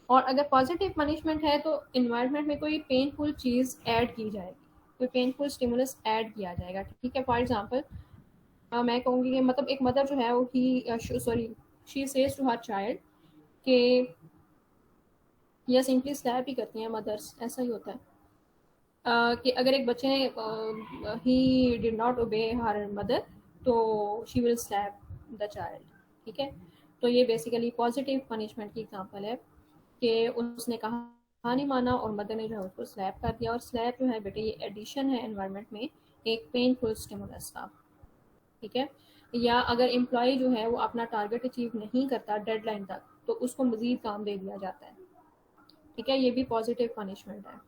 Speaker 1: और अगर पॉजिटिव पनिशमेंट है तो इन्वायरमेंट में कोई पेनफुल चीज़ ऐड की जाएगी, कोई पेनफुल स्टिमुलस ऐड किया जाएगा, ठीक है। फॉर एग्जांपल मैं कहूँगी कि मतलब एक मदर जो है वो she says to her child कि या सिंपली स्लैप ही करती हैं मदर्स, ऐसा ही होता है कि अगर एक बच्चे ने ही did not obey her mother तो she will slap the child, ठीक है। तो ये बेसिकली पॉजिटिव पनिशमेंट की एग्जांपल है कि उसने कहा नहीं माना और मदर ने जो है उसको स्लैप कर दिया। और स्लैप जो है बेटे ये एडिशन है एनवायरनमेंट में एक पेनफुल स्टिमुलस का, ठीक है। या अगर एम्प्लॉय जो है वो अपना टारगेट अचीव नहीं करता डेडलाइन तक तो उसको मजीद काम दे दिया जाता है, ठीक है। ये भी पॉजिटिव पनिशमेंट है।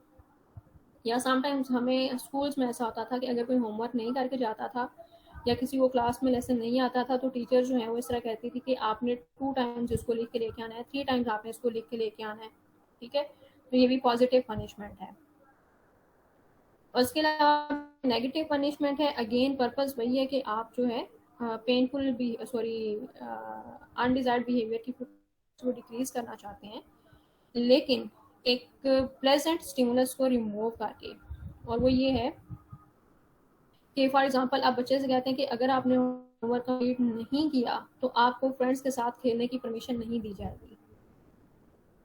Speaker 1: या समटाइम्स हमें स्कूल्स में ऐसा होता था कि अगर कोई होमवर्क नहीं करके जाता था या किसी को क्लास में लेसन नहीं आता था तो टीचर जो है वो इस तरह कहती थी कि आपने 2 टाइम्स इसको लिख के लेके आना है, 3 टाइम्स आपने इसको लिख के लेके आना है, ठीक है। तो ये भी पॉजिटिव पनिशमेंट है। और इसके अलावा नेगेटिव पनिशमेंट है, अगेन पर्पस वही है कि आप जो है पेनफुल भी अनडिजायर्ड बिहेवियर की को डिक्रीज करना चाहते हैं, लेकिन एक प्लेजेंट स्टिमुलस को रिमूव करके। और वो ये है कि फॉर एग्जांपल आप बच्चे से कहते हैं कि अगर आपने होमवर्क कंप्लीट नहीं किया तो आपको फ्रेंड्स के साथ खेलने की परमिशन नहीं दी जाएगी,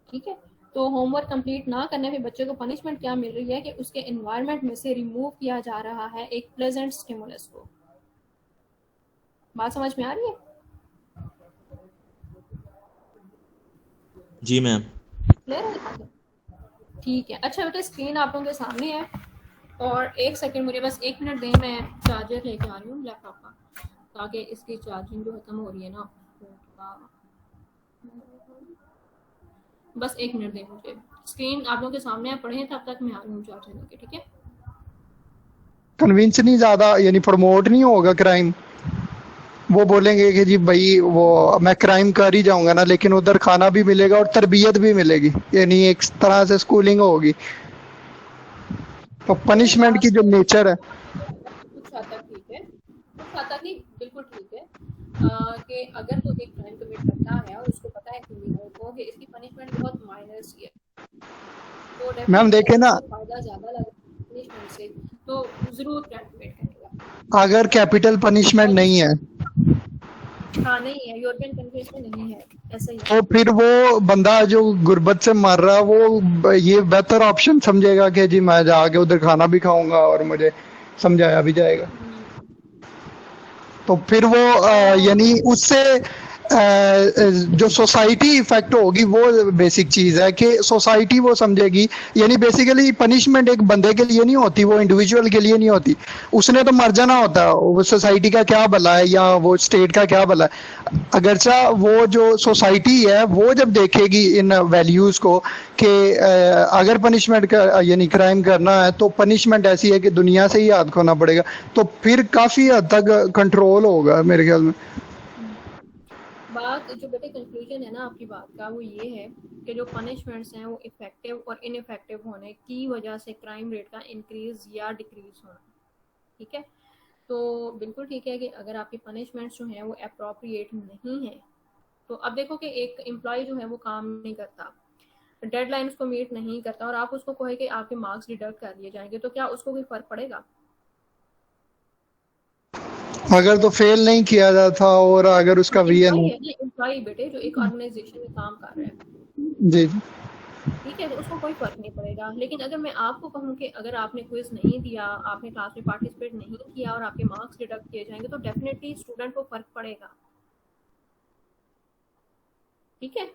Speaker 1: ठीक है। तो होमवर्क कंप्लीट ना करने पे बच्चे को पनिशमेंट क्या मिल रही है कि उसके एनवायरनमेंट में से रिमूव किया जा रहा है एक प्लेजेंट स्टिमुलस को। बात समझ में आ रही है?
Speaker 7: जी मैम।
Speaker 1: क्लियर है? ठीक है। अच्छा बेटा स्क्रीन आप लोगों के सामने है और 1 सेकंड मुझे बस 1 मिनट दें, मैं चार्जर लेके आ रही हूँ लैपटॉप का ताकि इसकी चार्जिंग जो खत्म हो रही है ना, बस 1 मिनट दें मुझे। स्क्रीन आप लोगों के सामने है, पढ़ें तब तक मैं आ रही हूँ चार्जर लेके, ठीक है।
Speaker 5: कन्विंस नहीं ज्यादा यानी प्रमोट नहीं होगा क्राइम। वो बोलेंगे कि जी भाई वो मैं क्राइम कर ही जाऊंगा ना, लेकिन उधर खाना भी मिलेगा और तरबियत भी मिलेगी, यानी एक तरह से स्कूलिंग होगी। तो पनिशमेंट की जो नेचर है
Speaker 1: कुछ हद तक ठीक है, कुछ हद तक नहीं, बिल्कुल ठीक है कि अगर तो एक क्राइम कमिट करता है और उसको पता है क्रिमिनल को कि इसकी पनिशमेंट बहुत माइनर सी है तो
Speaker 5: मैम देखे ना,
Speaker 1: फायदा ज्यादा लगा पनिशमेंट से तो जरूर क्राइम कमिट करेगा।
Speaker 5: अगर कैपिटल पनिशमेंट नहीं है
Speaker 1: हाँ नहीं है, यूरोपियन कंट्रीज में नहीं है, ऐसा ही है।
Speaker 5: तो फिर वो बंदा जो गुर्बत से मर रहा वो ये बेहतर ऑप्शन समझेगा कि जी मैं जाके उधर खाना भी खाऊंगा और मुझे समझाया भी जाएगा। तो फिर वो यानी उससे जो सोसाइटी इफेक्ट होगी वो बेसिक चीज है कि सोसाइटी वो समझेगी। यानी बेसिकली पनिशमेंट एक बंदे के लिए नहीं होती, वो इंडिविजुअल के लिए नहीं होती। उसने तो मर जाना होता है, वो सोसाइटी का क्या भला है या वो स्टेट का क्या भला है। अगरचा वो जो सोसाइटी है वो जब देखेगी इन वैल्यूज को कि अगर पनिशमेंट का यानी क्राइम करना है तो पनिशमेंट ऐसी है कि दुनिया से ही हाथ खोना पड़ेगा, तो फिर काफी हद तक कंट्रोल होगा मेरे ख्याल में।
Speaker 1: बात जो बेटे कंक्लूजन है ना आपकी बात का वो ये है कि जो पनिशमेंट्स हैं वो इफेक्टिव और इनइफेक्टिव होने की वजह से क्राइम रेट का इंक्रीज या डिक्रीज होना, ठीक है। तो बिल्कुल ठीक है कि अगर आपकी पनिशमेंट्स जो हैं वो अप्रोप्रिएट नहीं है तो अब देखो कि एक एम्प्लॉय जो है वो काम नहीं करता, डेडलाइन उसको मीट नहीं करता और आप उसको कहे कि आपके मार्क्स डिडक्ट कर लिए जाएंगे तो क्या उसको कोई फर्क पड़ेगा?
Speaker 5: अगर तो फेल नहीं किया जाता और अगर उसका वीएन
Speaker 1: एम्प्लॉय बेटे जो एक ऑर्गेनाइजेशन में काम कर रहा है
Speaker 5: जी
Speaker 1: ठीक है तो उसको कोई फर्क नहीं पड़ेगा। लेकिन अगर मैं आपको कहूँ कि अगर आपने क्विज नहीं दिया, आपने क्लास में पार्टिसिपेट नहीं किया और आपके मार्क्स डिडक्ट किए जाएंगे तो डेफिनेटली स्टूडेंट को फर्क पड़ेगा, ठीक है।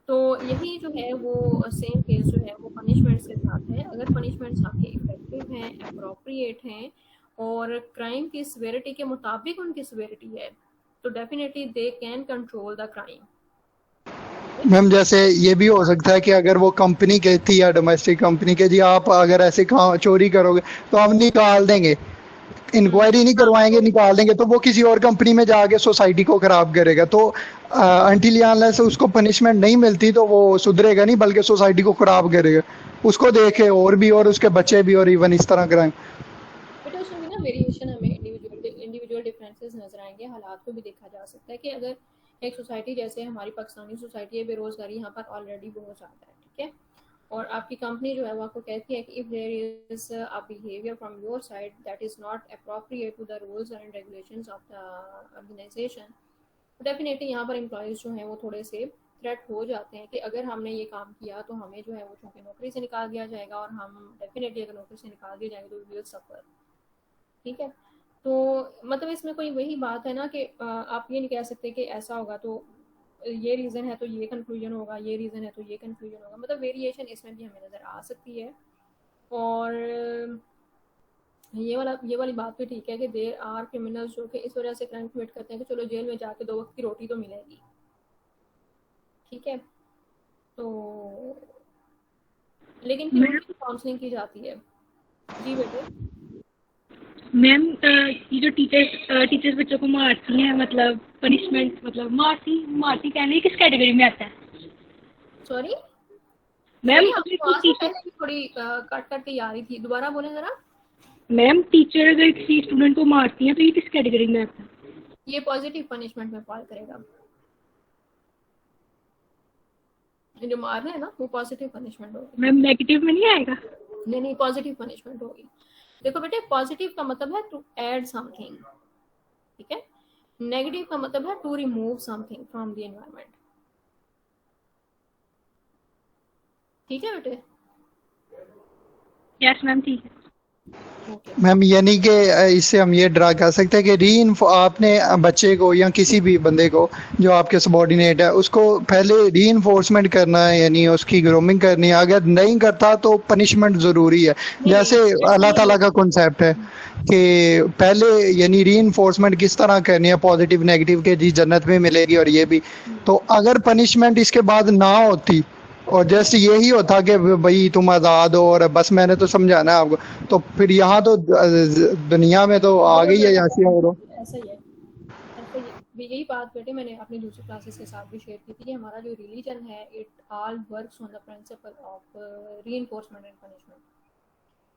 Speaker 1: तो यही जो है वो सेम केस जो है वो पनिशमेंट्स के साथ है। अगर पनिशमेंट्स आपके इफेक्टिव हैं, अप्रोप्रिएट हैं और क्राइम की सिवियरिटी के मुताबिक उनकी सिवियरिटी है तो definitely they can control the crime.
Speaker 5: Ma'am जैसे ये भी हो सकता है कि अगर वो कंपनी कहती है डोमेस्टिक कंपनी के जी आप अगर ऐसे चोरी करोगे तो हम निकाल देंगे, इंक्वायरी नहीं करवाएंगे, निकाल देंगे, तो वो किसी और कंपनी में जाके सोसाइटी को खराब करेगा। तो अनटिल अनलेस उसको पनिशमेंट नहीं मिलती तो वो सुधरेगा नहीं बल्कि सोसाइटी को खराब करेगा, उसको देखे और भी और उसके बच्चे भी और इवन इस तरह क्राइम।
Speaker 1: बेटा उसमें भी ना वेरिएशन हमें इंडिविजुअल डिफरेंसेस नजर आएंगे, हालात को भी देखा जा सकता है कि अगर एक सोसाइटी जैसे हमारी पाकिस्तानी सोसाइटी है, बेरोजगारी यहाँ पर ऑलरेडी बहुत ज़्यादा है, ठीक है। और आपकी कंपनी जो है वो आपको कहती है कि if there is a behaviour from your side that is not appropriate to the rules and regulations of the organisation, definitely यहाँ पर एम्प्लॉयज़ जो हैं वो थोड़े से थ्रेट हो जाते हैं कि अगर हमने ये काम किया तो हमें जो है वो चूँकि नौकरी से निकाल दिया जाएगा, और हम डेफिनेटली अगर नौकरी से निकाल दिए जाएंगे तो वी विल सफ़र। ठीक है। तो मतलब इसमें कोई वही बात है ना कि आप ये नहीं कह सकते कि ऐसा होगा तो ये रीज़न है तो ये कंक्लूजन होगा, ये रीज़न है तो ये कंक्लूजन होगा, मतलब वेरिएशन इसमें भी हमें नज़र आ सकती है। और ये वाली बात भी ठीक है कि देर आर क्रिमिनल्स जो कि इस वजह से क्राइम कमिट करते हैं कि चलो जेल में जाके 2 वक्त की रोटी तो मिलेगी। ठीक है। तो लेकिन फिर उनकी काउंसलिंग की जाती है। जी बेटे।
Speaker 8: मैम ये जो टीचर्स बच्चों को मारती हैं, मतलब पनिशमेंट, मतलब मारती कहने किस कैटेगरी में आता है?
Speaker 1: सॉरी
Speaker 8: मैम
Speaker 1: थोड़ी कट करके आ रही थी, दोबारा बोलें जरा।
Speaker 8: मैम टीचर अगर किसी स्टूडेंट को मारती है तो ये किस कैटेगरी में आता है?
Speaker 1: ये पॉजिटिव पनिशमेंट में फॉल करेगा। जो मारना है ना वो पॉजिटिव पनिशमेंट होगी।
Speaker 8: मैम नेगेटिव में नहीं आएगा?
Speaker 1: नहीं, पॉजिटिव पनिशमेंट होगी। देखो बेटे, पॉजिटिव का मतलब है टू ऐड समथिंग, ठीक है। नेगेटिव का मतलब है to remove something from the environment. ठीक है बेटे?
Speaker 8: यस मैम, ठीक है।
Speaker 5: मैम यानी कि इससे हम ये ड्रा कर सकते हैं कि आपने बच्चे को या किसी भी बंदे को जो आपके सबॉर्डिनेट है उसको पहले रीइंफोर्समेंट करना है, यानी उसकी ग्रूमिंग करनी है। अगर नहीं करता तो पनिशमेंट ज़रूरी है। जैसे अल्लाह ताला का कॉन्सेप्ट है कि पहले यानी रीइंफोर्समेंट किस तरह करनी है, पॉजिटिव नेगेटिव के, जी जन्नत में मिलेगी और ये भी। तो अगर पनिशमेंट इसके बाद ना होती और जस्ट यही होता कि भाई तुम आज़ाद हो और बस मैंने तो समझाना है आपको, तो फिर यहाँ तो दुनिया में तो आ गई है यासिया। और
Speaker 1: ऐसा ही है, ऐसा ही है। यही बात बेटे मैंने अपनी दूसरी क्लासेस के साथ भी शेयर की थी कि हमारा जो रिलीजन है it all works on the principle of reinforcement and punishment.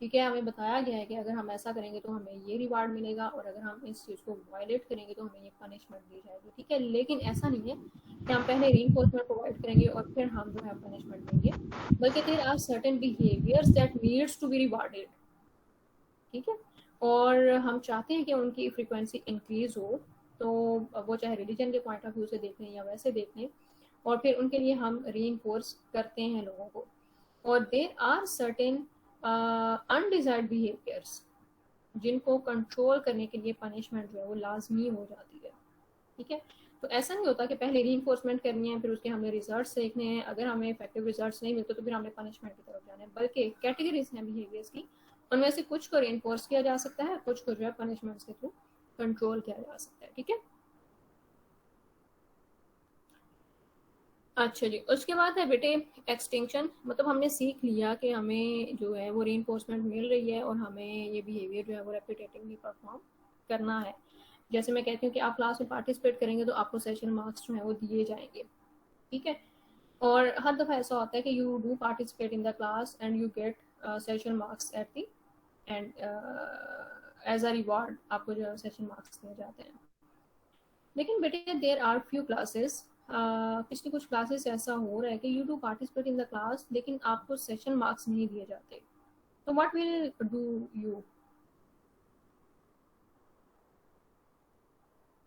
Speaker 1: ठीक है, हमें बताया गया है कि अगर हम ऐसा करेंगे तो हमें ये रिवार्ड मिलेगा, और अगर हम इस चीज़ को वायलेट करेंगे तो हमें ये पनिशमेंट दी जाएगी। ठीक है, लेकिन ऐसा नहीं है कि हम पहले रीइंफोर्समेंट प्रोवाइड करेंगे और फिर हम जो है पनिशमेंट देंगे, बल्कि there are certain behaviours that needs to be rewarded. ठीक है, और हम चाहते हैं कि उनकी फ्रीक्वेंसी इंक्रीज हो, तो वो चाहे रिलीजन के पॉइंट ऑफ व्यू से देख लें या वैसे देख लें, और फिर उनके लिए हम रीइंफोर्स करते हैं लोगों को। और there are certain undesired behaviours जिनको कंट्रोल करने के लिए पनिशमेंट जो है वो लाजमी हो जाती है। ठीक है, तो ऐसा नहीं होता कि पहले रीइंफोर्समेंट करनी है फिर उसके हमें रिजल्ट्स देखने हैं, अगर हमें इफेक्टिव रिजल्ट्स नहीं मिलते तो फिर हमें पनिशमेंट की तरफ जाना है। बल्कि कैटेगरीज हैं बिहेवियर्स की, उनमें से कुछ को रीइंफोर्स किया जा सकता है, कुछ को जो है पनिशमेंट्स के थ्रू कंट्रोल किया जा सकता है। ठीक है, अच्छा जी। उसके बाद है बेटे एक्सटिंक्शन। मतलब हमने सीख लिया कि हमें जो है वो रीइंफोर्समेंट मिल रही है और हमें ये बिहेवियर जो है वो रेपिटेटिवली परफॉर्म करना है। जैसे मैं कहती हूँ कि आप क्लास में पार्टिसिपेट करेंगे तो आपको सेशन मार्क्स जो है वो दिए जाएंगे। ठीक है, और हर दफ़ा ऐसा होता है कि you do participate in the class and you get session marks at the end as a reward आपको जो है सेशन मार्क्स दिए जाते हैं। लेकिन बेटे देयर आर फ्यू क्लासेस, पिछली कुछ क्लासेस ऐसा हो रहा है कि you do participate in the class लेकिन आपको सेशन मार्क्स नहीं दिए जाते। तो व्हाट विल डू यू,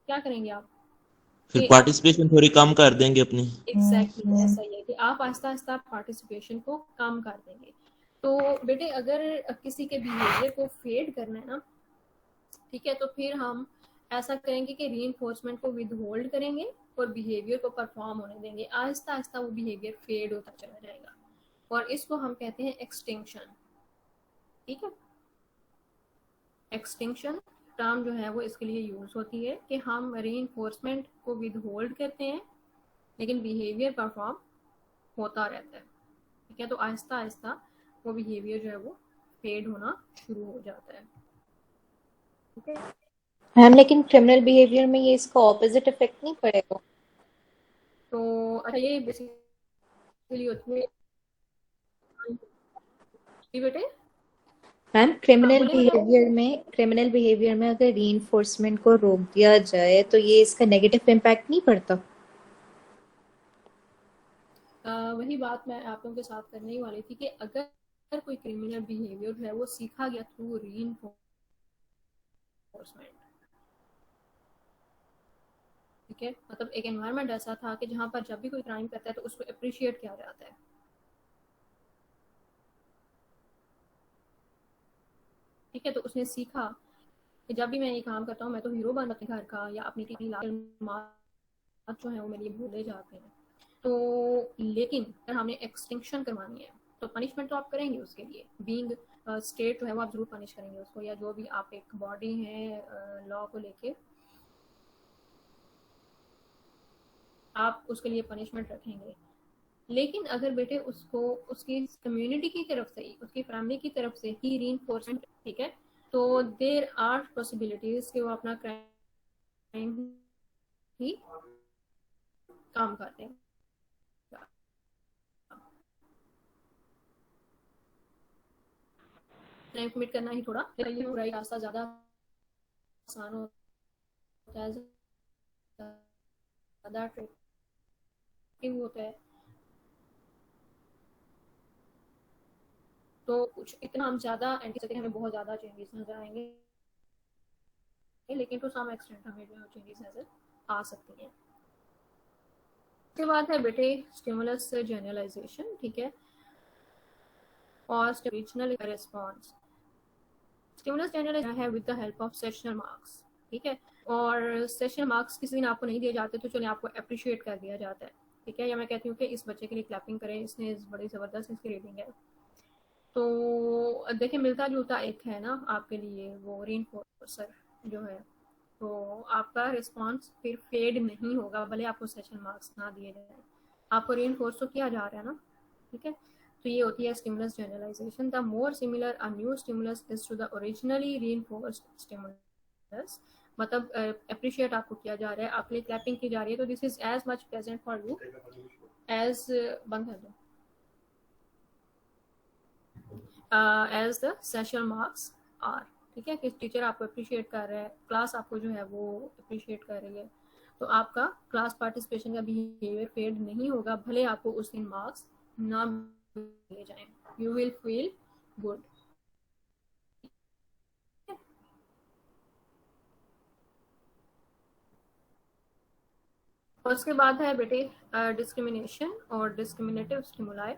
Speaker 1: क्या करेंगे आप?
Speaker 7: फिर पार्टिसिपेशन थोड़ी कम कर देंगे अपनी।
Speaker 1: एग्जैक्टली ऐसा ही है कि आप आहिस्ता आहिस्ता पार्टिसिपेशन को कम कर देंगे। तो बेटे अगर किसी के बिहेवियर को फेड करना है ना, ठीक है, तो फिर हम ऐसा करेंगे कि रीइंफोर्समेंट को विद होल्ड करेंगे और बिहेवियर को परफॉर्म होने देंगे। आहिस्ता आहिस्ता वो बिहेवियर फेड होता चला जाएगा और इसको हम कहते हैं एक्सटिंक्शन। ठीक है, एक्सटिंक्शन टर्म जो है वो इसके लिए यूज होती है कि हम रीइंफोर्समेंट को विद होल्ड करते हैं लेकिन बिहेवियर परफॉर्म होता रहता है। ठीक है, तो आहिस्ता आहिस्ता वो बिहेवियर जो है वो फेड होना शुरू हो जाता है। ठीक है
Speaker 9: मैम, लेकिन क्रिमिनल बिहेवियर में ये इसका ऑपोजिट इफेक्ट नहीं पड़ेगा?
Speaker 1: तो अच्छा, ये बेसिकली होती है बेटे।
Speaker 9: मैम, क्रिमिनल बिहेवियर में अगर रीइंफोर्समेंट को रोक दिया जाए तो ये इसका नेगेटिव इम्पैक्ट नहीं पड़ता?
Speaker 1: वही बात मैं आप लोगों के साथ करने ही वाली थी कि अगर कोई क्रिमिनल बिहेवियर है वो सीखा गया थ्रू रीइंफोर्समेंट, ठीक है, मतलब एक एनवायरनमेंट ऐसा था कि जहाँ पर जब भी कोई क्राइम करता है तो उसको अप्रिशिएट किया जाता है, ठीक है, तो उसने सीखा कि जब भी मैं ये काम करता हूँ मैं तो हीरो बन अपने घर का या अपनी जो है वो मेरे लिए भूले जाते हैं। तो लेकिन अगर हमने एक्सटिंक्शन करवानी है तो पनिशमेंट तो आप करेंगे उसके लिए, बीइंग स्टेट जो है वो आप जरूर पनिश करेंगे उसको, या जो भी आप एक बॉडी है लॉ को लेके आप उसके लिए पनिशमेंट रखेंगे। लेकिन अगर बेटे उसको उसकी कम्युनिटी की तरफ से ही, उसकी फैमिली की तरफ से ही रीइंफोर्समेंट, ठीक है, तो देयर आर पॉसिबिलिटीज कि वो अपना क्राइम ही काम करते हैं। क्राइम कमिट करना ही थोड़ा राइट रास्ता ज़्यादा आसान होता है, ज़्यादा अट्रैक्टिव होता है। तो कुछ इतना हम ज़्यादा एंटीसिपेट हमें बहुत ज़्यादा चेंजेस नजर आएंगे, लेकिन टू सम एक्सटेंट हमें जो चेंजेस नजर आ सकती हैं। उसके बाद है बेटे स्टिमुलस जनरलाइजेशन, ठीक है, और रीजनल रिस्पॉन्स। स्टिमुलस जनरलाइजेशन है with the help of sessional marks, ठीक है, और सेशनल मार्क्स किसी दिन आपको नहीं दिए जाते तो चलिए आपको अप्रिशिएट कर दिया जाता है, ठीक है, या मैं कहती हूँ कि इस बच्चे के लिए क्लैपिंग करें, इसने बड़ी ज़बरदस्त इसकी रीडिंग है। तो देखिए मिलता जुलता एक है ना आपके लिए वो रीइंफोर्सर जो है, तो आपका रिस्पॉन्स फिर फेड नहीं होगा भले आपको सेशन मार्क्स ना दिए जाए, आपको रीइंफोर्स तो किया जा रहा है ना, ठीक है। तो ये होती है stimulus generalisation. The more similar a new stimulus is to the originally reinforced stimulus, मतलब अप्रिशिएट आपको किया जा रहा है, आपके लिए क्लैपिंग की जा रही है, तो this is as much present for you as बंद कर दो as the sessional marks are, ठीक है, कि टीचर आपको अप्रिशिएट कर रहा है, क्लास आपको जो है वो अप्रिशिएट कर रही है, तो आपका क्लास पार्टिसिपेशन का बिहेवियर फेड नहीं होगा भले आपको उस दिन मार्क्स ना दिए जाएं, यू विल फील गुड। और उसके बाद है बेटे डिस्क्रिमिनेशन और डिस्क्रिमिनेटिव स्टिमुलाई।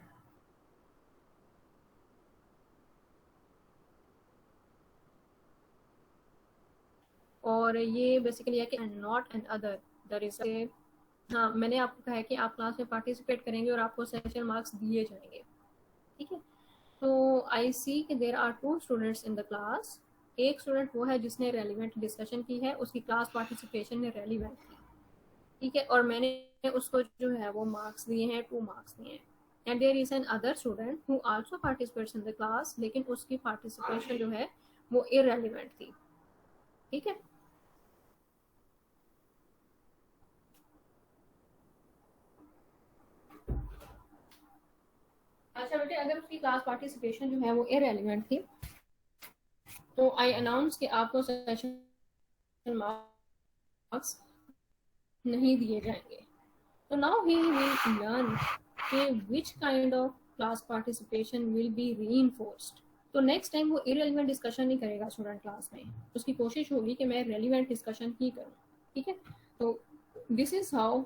Speaker 1: और ये बेसिकली है कि not and other there is, हाँ मैंने आपको कहा है कि आप क्लास में पार्टिसिपेट करेंगे और आपको सेशन मार्क्स दिए जाएंगे, ठीक है। तो आई सी कि there are 2 students in the class, एक स्टूडेंट वो है जिसने रेलिवेंट डिस्कशन की है, उसकी क्लास पार्टिसिपेशन में रेलिवेंट थी, ठीक है, और मैंने उसको जो है वो मार्क्स दिए हैं, 2 मार्क्स दिए हैं। And there is another student who also participates in the class, लेकिन उसकी पार्टिसिपेशन जो है वो इररेलेवेंट थी, ठीक है। अच्छा बेटे अगर उसकी क्लास पार्टिसिपेशन जो है वो इररेलेवेंट थी तो आई अनाउंस कि आपको सेशन मार्क्स नहीं दिए जाएंगे। तो नाउ ही विल लर्न कि which kind of class participation will be reinforced. तो नेक्स्ट टाइम वो इररेलेवेंट डिस्कशन नहीं करेगा स्टूडेंट क्लास में, उसकी कोशिश होगी कि मैं रेलिवेंट डिस्कशन ही करूँ, ठीक है। तो this is how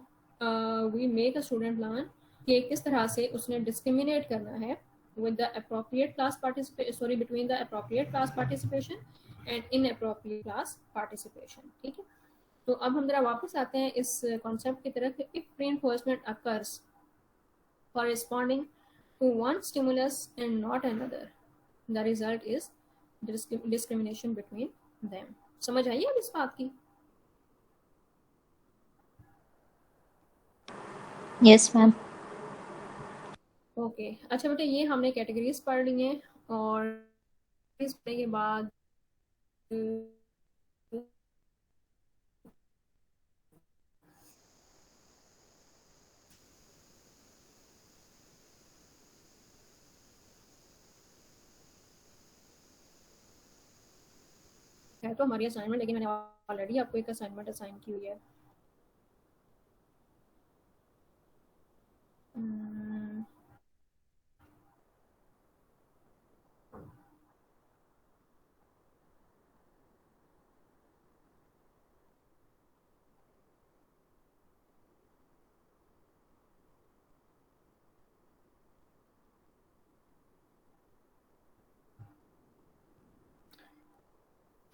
Speaker 1: we make a student learn कि किस तरह से उसने डिस्क्रिमिनेट करना है with the appropriate class participation, between the appropriate class participation and inappropriate class participation, ठीक है। तो अब हम जरा वापस आते हैं इस कॉन्सेप्ट की तरफ। If reinforcement occurs corresponding to one stimulus and not another, the result is discrimination between them। समझ आई अब इस बात की?
Speaker 9: Yes ma'am.
Speaker 1: ओके अच्छा बेटे ये हमने कैटेगरीज पढ़ ली हैं, और इस पढ़ने के बाद है तो हमारी असाइनमेंट, लेकिन मैंने ऑलरेडी आपको एक असाइनमेंट असाइन की हुई है।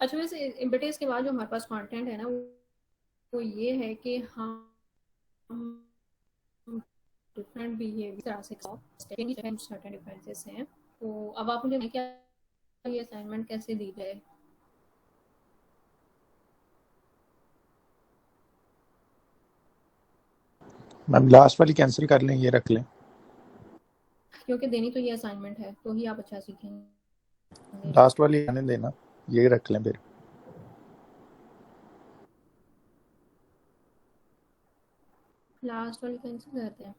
Speaker 1: अच्छा वैसे बेटे इसके बाद जो हमारे पास कंटेंट है ना वो ये है कि हम डिफरेंट बिहेवियर से सर्टेन डिफरेंसेस हैं। तो अब आप मुझे क्या ये असाइनमेंट कैसे दी जाए?
Speaker 10: मैम लास्ट वाली कैंसिल कर लें, ये रख लें।
Speaker 1: क्योंकि देनी तो ये असाइनमेंट है तो ही आप अच्छा सीखेंगे।
Speaker 10: लास्ट वाली आने देना, ये रख लें फिर।
Speaker 1: लास्ट वाली कैंसिल करते हैं।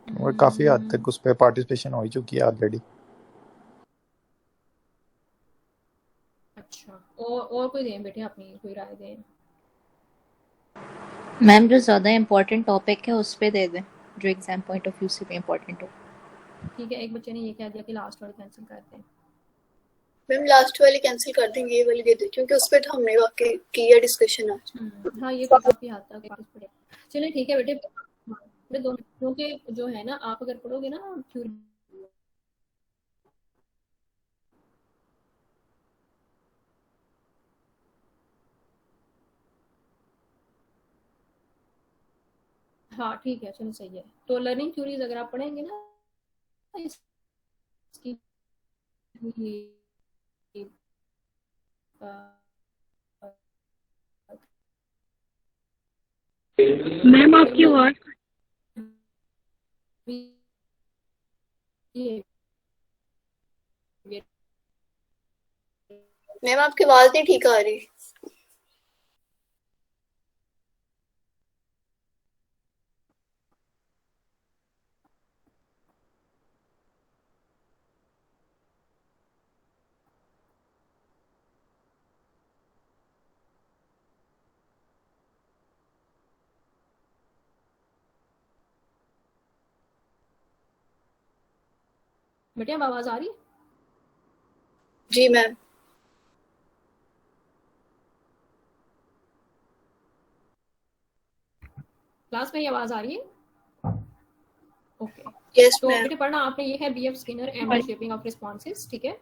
Speaker 10: और काफी हद तक उस पर पार्टिसिपेशन हो ही चुकी है ऑलरेडी।
Speaker 1: अच्छा और कोई दें बेटे, अपनी कोई राय दें।
Speaker 9: मैम जो ज़्यादा इम्पोर्टेंट टॉपिक है उस पे दे दें, जो एग्जाम पॉइंट ऑफ व्यू से भी इम्पोर्टेंट हो।
Speaker 1: ठीक है, एक बच्चे ने ये कह दिया कि लास्ट वाली कैंसिल करते हैं।
Speaker 6: मैम लास्ट वाली कैंसिल कर देंगे, ये वाली दे दे, क्योंकि उस पर तो हमने वाकई किया डिस्कशन आज।
Speaker 1: हाँ ये तो काफी हद तक। चलिए ठीक है बेटे, दोनों क्योंकि जो है ना आप अगर पढ़ोगे ना थ्योरी, हाँ ठीक है चलो सही है। तो लर्निंग थ्योरीज अगर आप पढ़ेंगे ना इसकी
Speaker 8: मैम आपकी आवाज
Speaker 6: मैम आपकी आवाज नहीं ठीक आ रही।
Speaker 1: बेटे अब आवाज आ रही है?
Speaker 6: जी मैम।
Speaker 1: क्लास में ये आवाज आ रही है? ओके
Speaker 6: यस
Speaker 1: तो
Speaker 6: मैम।
Speaker 1: बेटे पढ़ना आपने ये है BF Skinner and shaping of responses, ठीक है।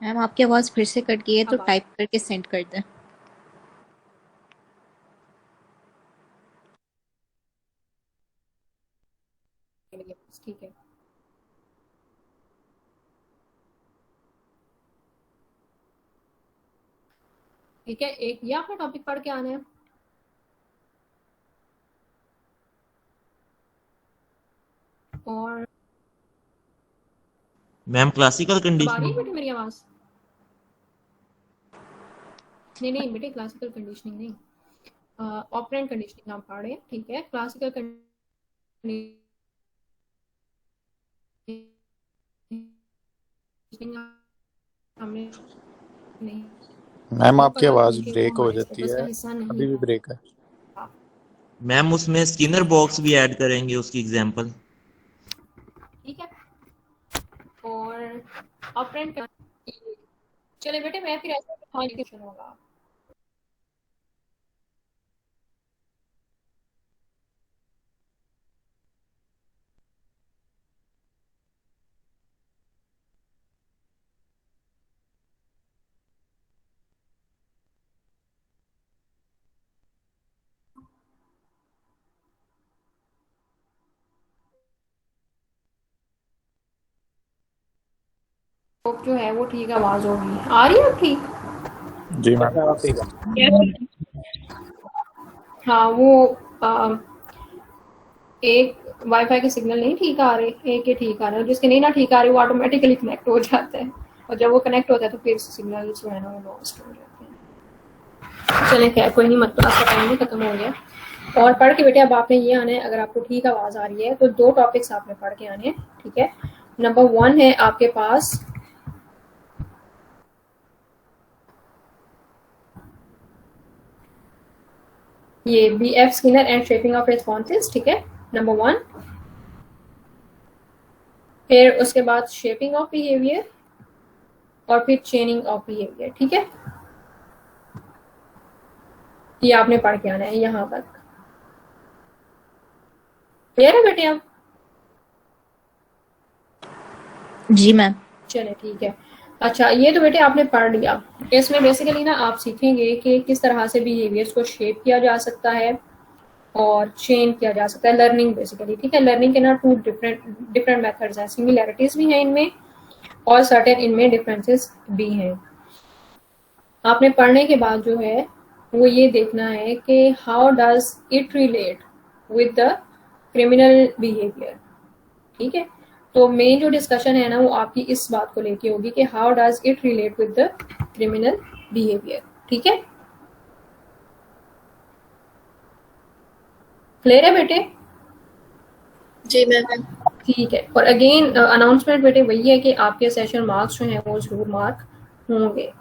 Speaker 9: मैम आपकी आवाज़ फिर से कट गई है तो
Speaker 1: अब
Speaker 9: टाइप करके सेंड कर दें।
Speaker 1: ठीक है ठीक है, एक ये आपने टॉपिक पढ़ के आना है और
Speaker 7: मैम क्लासिकल
Speaker 1: अब आ रही है
Speaker 7: कंडीशनिंग
Speaker 1: बेटे मेरी आवाज? नहीं बेटे क्लासिकल कंडीशनिंग नहीं, ऑपरेंट कंडीशनिंग हम पढ़ रहे हैं, ठीक है। क्लासिकल कंडीशनिंग हमने नहीं
Speaker 10: मैम आपकी
Speaker 1: पढ़ा
Speaker 10: आवाज
Speaker 1: क्योंकि वो
Speaker 10: ब्रेक हो
Speaker 1: हमारे
Speaker 10: जाती
Speaker 1: सिलेबस का
Speaker 10: है,
Speaker 1: हिस्सा नहीं
Speaker 10: अभी भी
Speaker 1: था।
Speaker 10: ब्रेक है।
Speaker 7: मैम उसमें स्किनर बॉक्स भी ऐड करेंगे उसकी एग्जांपल।
Speaker 1: ठीक है और ऑपरेंट चले बेटे मैं फिर ऐसा क्वेश्चन होगा। तो जो है वो ठीक आवाज होगी, आ रही है ठीक?
Speaker 10: जी मैम ठीक है।
Speaker 1: हाँ वो एक वाईफाई के सिग्नल नहीं ठीक आ रहे, एक ही ठीक आ रहे, जिसके नहीं ना ठीक आ रहे वो ऑटोमेटिकली कनेक्ट हो जाता है और जब वो कनेक्ट होता है तो फिर सिग्नल जो है ना वो लॉस्ट हो जाते हैं। चले खैर कोई नहीं, मत क्लास का टाइम भी खत्म हो गया और पढ़ के बेटे अब आपने ये आना है, अगर आपको ठीक आवाज आ रही है तो दो टॉपिक्स आपने पढ़ के आने हैं, ठीक है। नंबर 1 है आपके पास ये BF Skinner and shaping of responses, ठीक है, नंबर 1। फिर उसके बाद शेपिंग ऑफ बिहेवियर और फिर चेनिंग ऑफ बिहेवियर, ठीक है। ये आपने पढ़ के आना है यहाँ तक। क्लियर है बेटे आप?
Speaker 9: जी मैम।
Speaker 1: चले ठीक है। अच्छा ये तो बेटे आपने पढ़ लिया। इसमें बेसिकली ना आप सीखेंगे कि किस तरह से बिहेवियर्स को शेप किया जा सकता है और चेंज किया जा सकता है, लर्निंग बेसिकली। ठीक है, लर्निंग के ना टू डिफरेंट मेथड्स हैं, सिमिलैरिटीज भी हैं इनमें और सर्टेन इनमें डिफरेंसेस भी हैं। आपने पढ़ने के बाद जो है वो ये देखना है कि how does it relate with the criminal behaviour. ठीक है, तो मेन जो डिस्कशन है ना वो आपकी इस बात को लेके होगी कि how does it relate with the criminal behaviour. ठीक है, क्लियर है बेटे?
Speaker 6: जी मैम।
Speaker 1: ठीक है, और अगेन अनाउंसमेंट बेटे वही है कि आपके सेशन मार्क्स जो हैं वो जरूर मार्क होंगे।